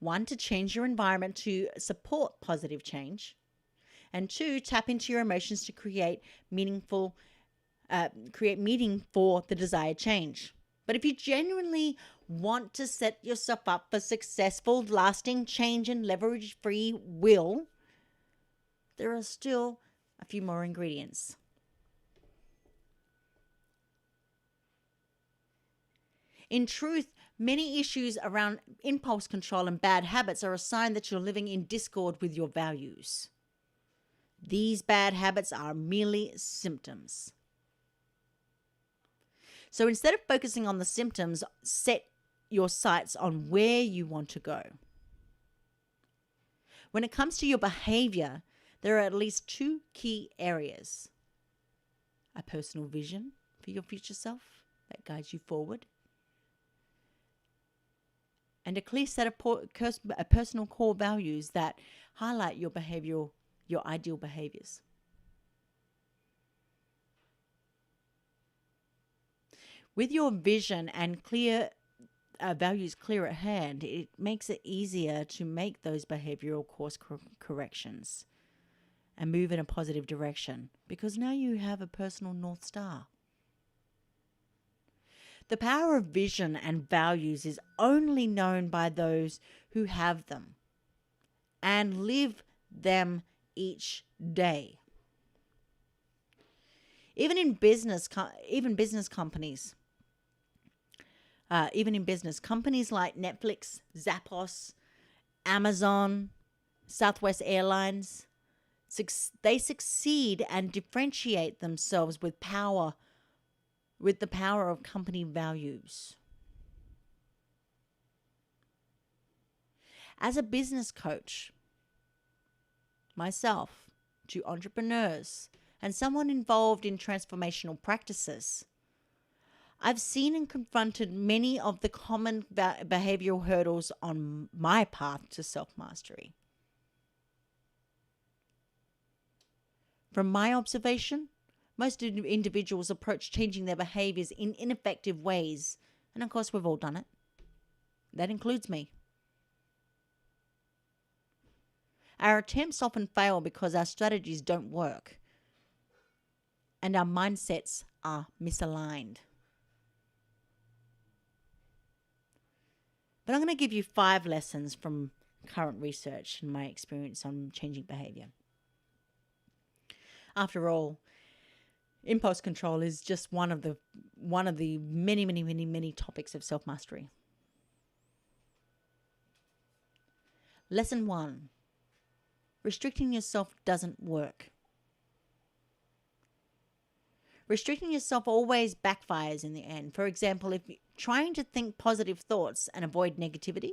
1, to change your environment to support positive change. And 2, tap into your emotions to create meaning for the desired change. But if you genuinely want to set yourself up for successful, lasting change and leverage-free will, there are still a few more ingredients. In truth, many issues around impulse control and bad habits are a sign that you're living in discord with your values. These bad habits are merely symptoms. So instead of focusing on the symptoms, set your sights on where you want to go. When it comes to your behavior, there are at least 2 key areas: a personal vision for your future self that guides you forward, and a clear set of personal core values that highlight your ideal behaviors. With your vision and clear values clear at hand, it makes it easier to make those behavioral course corrections and move in a positive direction, because now you have a personal North Star. The power of vision and values is only known by those who have them and live them each day. Even in business companies like Netflix, Zappos, Amazon, Southwest Airlines, they succeed and differentiate themselves with the power of company values. As a business coach, myself, to entrepreneurs, and someone involved in transformational practices, I've seen and confronted many of the common behavioral hurdles on my path to self-mastery. From my observation, most individuals approach changing their behaviors in ineffective ways. And of course, we've all done it. That includes me. Our attempts often fail because our strategies don't work and our mindsets are misaligned. But I'm going to give you 5 lessons from current research and my experience on changing behavior. After all, impulse control is just one of the many topics of self-mastery. Lesson 1. Restricting yourself doesn't work. Restricting yourself always backfires in the end. For example, if you're trying to think positive thoughts and avoid negativity,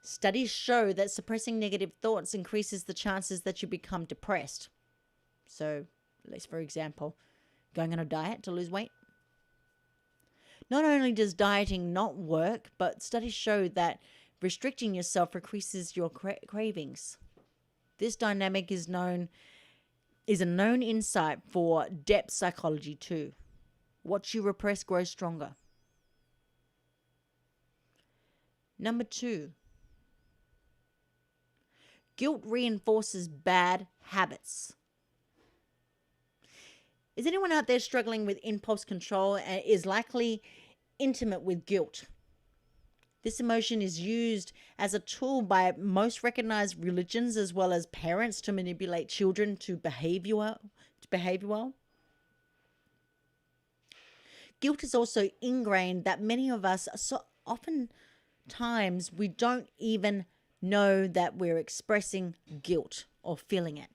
studies show that suppressing negative thoughts increases the chances that you become depressed. So, let's, for example, going on a diet to lose weight. Not only does dieting not work, but studies show that restricting yourself increases your cravings. This dynamic is a known insight for depth psychology too. What you repress grows stronger. Number 2. Guilt reinforces bad habits. Is anyone out there struggling with impulse control and is likely intimate with guilt? This emotion is used as a tool by most recognized religions as well as parents to manipulate children to behave well. Guilt is also ingrained that many of us, so oftentimes we don't even know that we're expressing guilt or feeling it.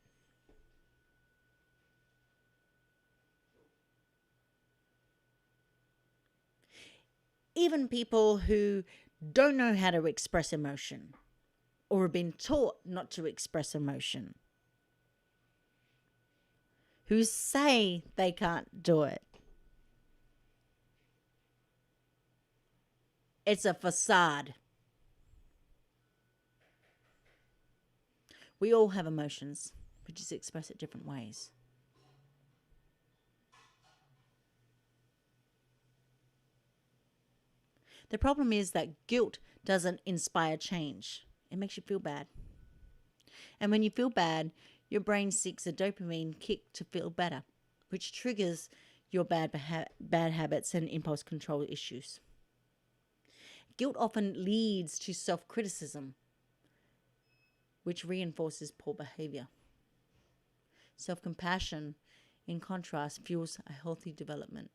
Even people who don't know how to express emotion or have been taught not to express emotion, who say they can't do it. It's a facade. We all have emotions. We just express it different ways. The problem is that guilt doesn't inspire change. It makes you feel bad. And when you feel bad, your brain seeks a dopamine kick to feel better, which triggers your bad habits and impulse control issues. Guilt often leads to self-criticism, which reinforces poor behavior. Self-compassion, in contrast, fuels a healthy development.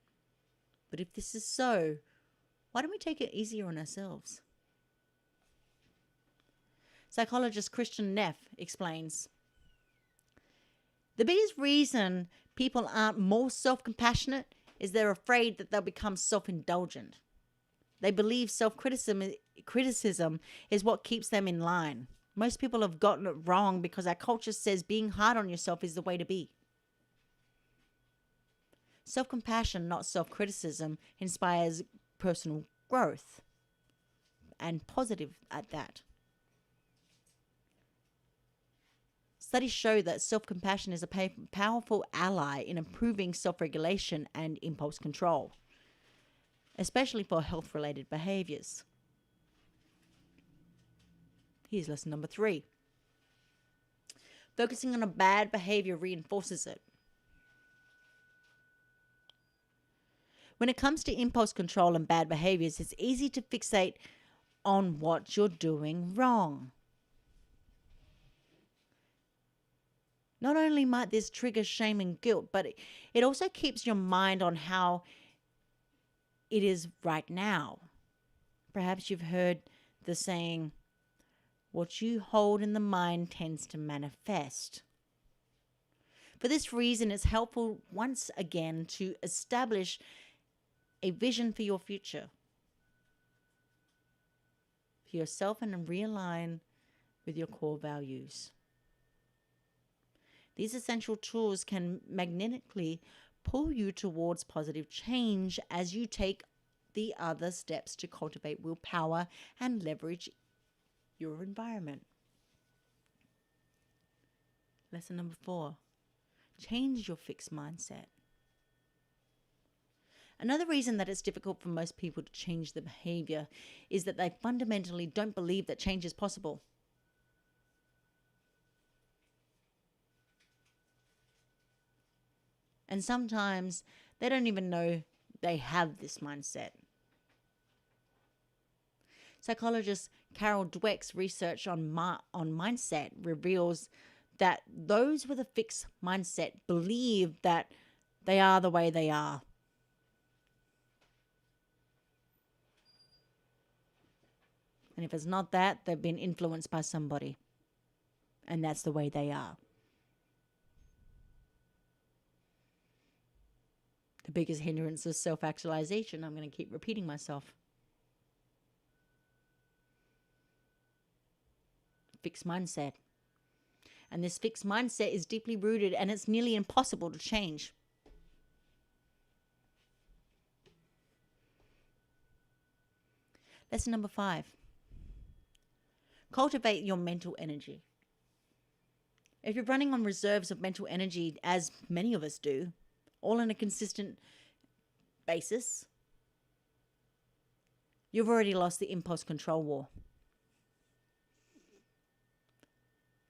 But if this is so, why don't we take it easier on ourselves? Psychologist Christian Neff explains, the biggest reason people aren't more self-compassionate is they're afraid that they'll become self-indulgent. They believe self-criticism is what keeps them in line. Most people have gotten it wrong because our culture says being hard on yourself is the way to be. Self-compassion, not self-criticism, inspires personal growth, and positive at that. Studies show that self-compassion is a powerful ally in improving self-regulation and impulse control, especially for health-related behaviors. Here's lesson number 3. Focusing on a bad behavior reinforces it. When it comes to impulse control and bad behaviors, it's easy to fixate on what you're doing wrong. Not only might this trigger shame and guilt, but it also keeps your mind on how it is right now. Perhaps you've heard the saying, what you hold in the mind tends to manifest. For this reason, it's helpful once again to establish a vision for your future, for yourself, and realign with your core values. These essential tools can magnetically pull you towards positive change as you take the other steps to cultivate willpower and leverage your environment. Lesson number 4, change your fixed mindset. Another reason that it's difficult for most people to change their behavior is that they fundamentally don't believe that change is possible. And sometimes they don't even know they have this mindset. Psychologist Carol Dweck's research on mindset reveals that those with a fixed mindset believe that they are the way they are. And if it's not that, they've been influenced by somebody. And that's the way they are. The biggest hindrance is self-actualization. I'm going to keep repeating myself. Fixed mindset. And this fixed mindset is deeply rooted and it's nearly impossible to change. Lesson number 5. Cultivate your mental energy. If you're running on reserves of mental energy, as many of us do, all on a consistent basis, you've already lost the impulse control war.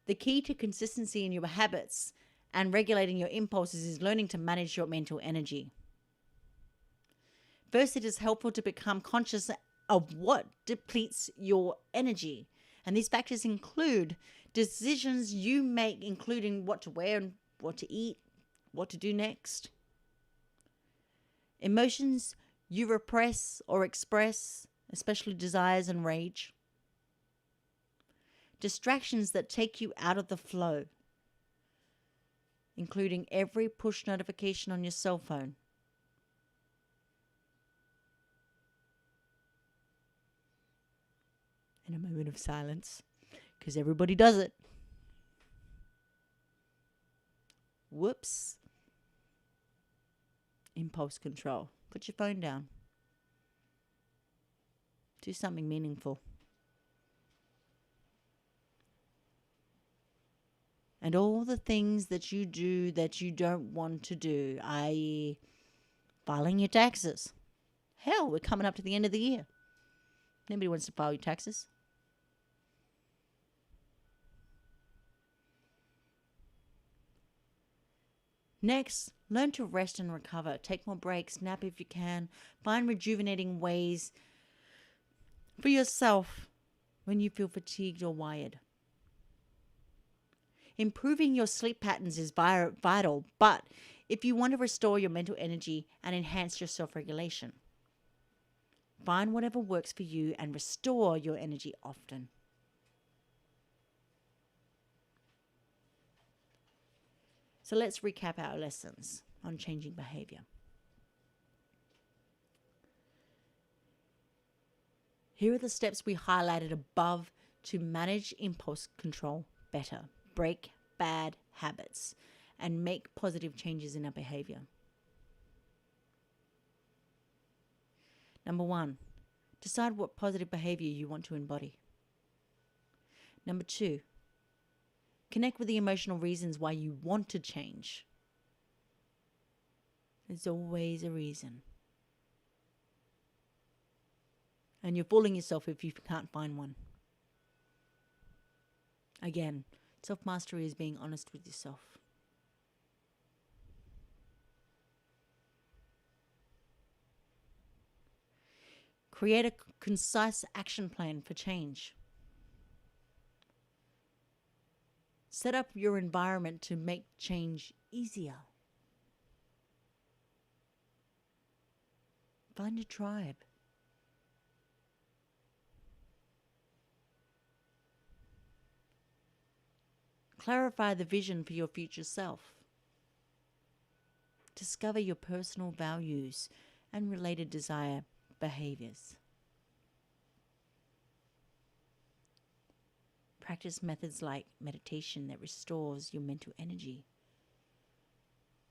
The key to consistency in your habits and regulating your impulses is learning to manage your mental energy. First, it is helpful to become conscious of what depletes your energy. And these factors include decisions you make, including what to wear and what to eat, what to do next. Emotions you repress or express, especially desires and rage. Distractions that take you out of the flow, including every push notification on your cell phone. In a moment of silence, because everybody does it. Whoops. Impulse control. Put your phone down. Do something meaningful. And all the things that you do that you don't want to do, i.e. filing your taxes. Hell, we're coming up to the end of the year. Nobody wants to file your taxes. Next, learn to rest and recover. Take more breaks, nap if you can. Find rejuvenating ways for yourself when you feel fatigued or wired. Improving your sleep patterns is vital, but if you want to restore your mental energy and enhance your self-regulation, find whatever works for you and restore your energy often. So let's recap our lessons on changing behavior. Here are the steps we highlighted above to manage impulse control better, break bad habits, and make positive changes in our behavior. Number 1, decide what positive behavior you want to embody. Number 2, connect with the emotional reasons why you want to change. There's always a reason. And you're fooling yourself if you can't find one. Again, self-mastery is being honest with yourself. Create a concise action plan for change. Set up your environment to make change easier. Find a tribe. Clarify the vision for your future self. Discover your personal values and related desire behaviors. Practice methods like meditation that restores your mental energy.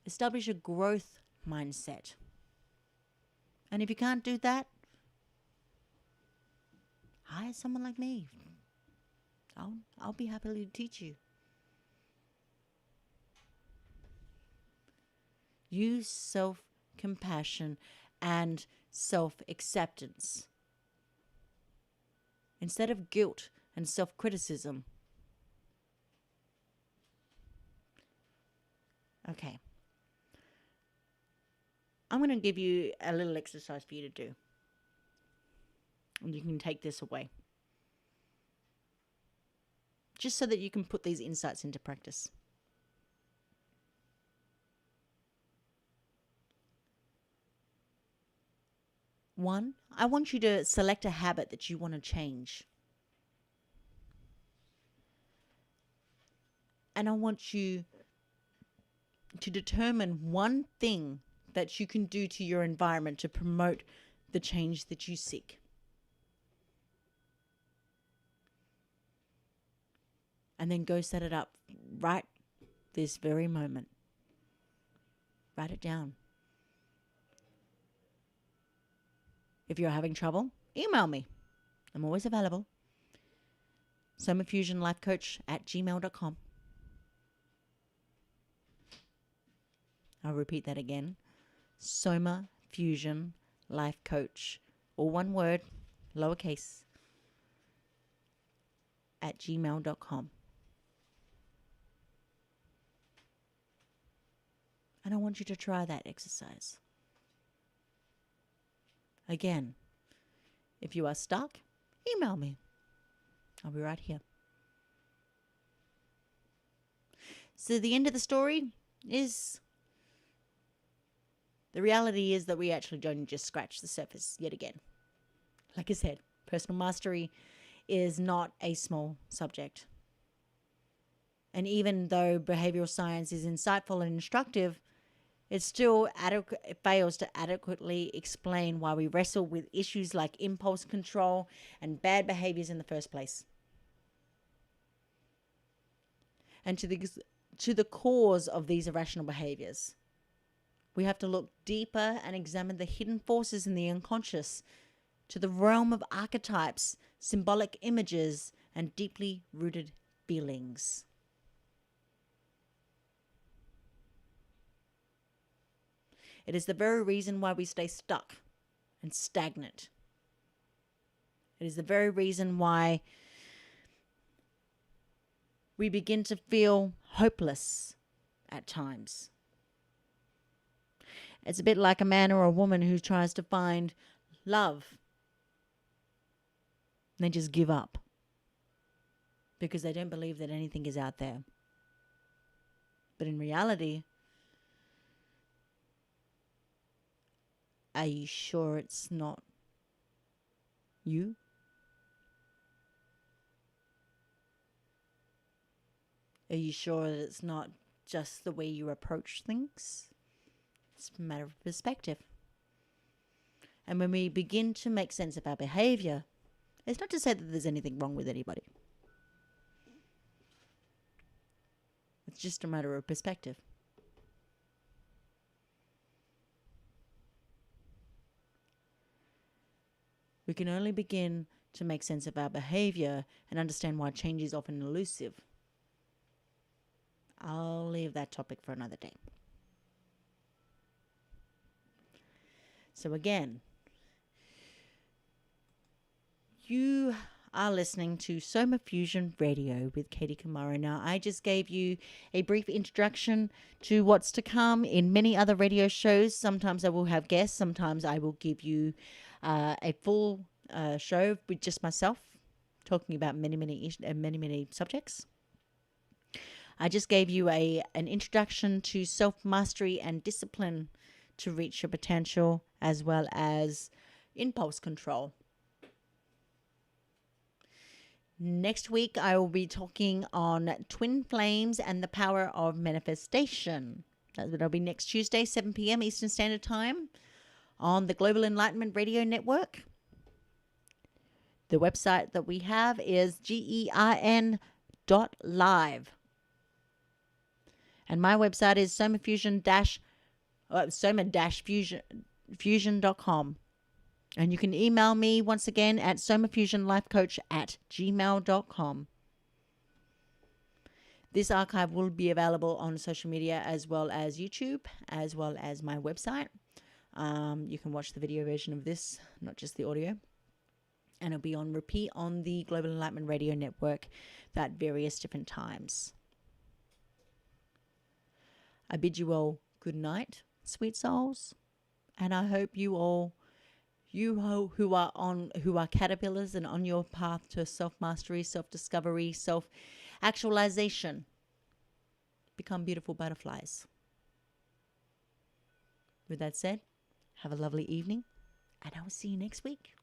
Establish a growth mindset. And if you can't do that, hire someone like me. I'll be happy to teach you. Use self-compassion and self-acceptance instead of guilt and self-criticism. Okay. I'm going to give you a little exercise for you to do. And you can take this away. Just so that you can put these insights into practice. One, I want you to select a habit that you want to change. And I want you to determine one thing that you can do to your environment to promote the change that you seek. And then go set it up right this very moment. Write it down. If you're having trouble, email me. I'm always available. somafusionlifecoach@gmail.com. I'll repeat that again. Soma Fusion Life Coach, all one word, lowercase, @gmail.com. And I want you to try that exercise. Again, if you are stuck, email me. I'll be right here. So the end of the story is, the reality is that we actually don't just scratch the surface yet again. Like I said, personal mastery is not a small subject. And even though behavioral science is insightful and instructive, it still fails to adequately explain why we wrestle with issues like impulse control and bad behaviors in the first place. And to the cause of these irrational behaviors, we have to look deeper and examine the hidden forces in the unconscious, to the realm of archetypes, symbolic images, and deeply rooted feelings. It is the very reason why we stay stuck and stagnant. It is the very reason why we begin to feel hopeless at times. It's a bit like a man or a woman who tries to find love. They just give up because they don't believe that anything is out there. But in reality, are you sure it's not you? Are you sure that it's not just the way you approach things? It's a matter of perspective. And when we begin to make sense of our behavior, it's not to say that there's anything wrong with anybody. It's just a matter of perspective. We can only begin to make sense of our behavior and understand why change is often elusive. I'll leave that topic for another day. So again, you are listening to Soma Fusion Radio with Katie Kamara. Now, I just gave you a brief introduction to what's to come in many other radio shows. Sometimes I will have guests. Sometimes I will give you a full show with just myself, talking about many subjects. I just gave you an introduction to self-mastery and discipline to reach your potential, as well as impulse control. Next week, I will be talking on twin flames and the power of manifestation. That'll be next Tuesday, 7 p.m. Eastern Standard Time on the Global Enlightenment Radio Network. The website that we have is gein.live. And my website is soma-fusion.com. And you can email me once again at somafusionlifecoach@gmail.com. This archive will be available on social media as well as YouTube, as well as my website. You can watch the video version of this, not just the audio. And it'll be on repeat on the Global Enlightenment Radio Network at various different times. I bid you all good night, sweet souls. And I hope you all, who are caterpillars and on your path to self-mastery, self-discovery, self-actualization, become beautiful butterflies. With that said, have a lovely evening, and I will see you next week.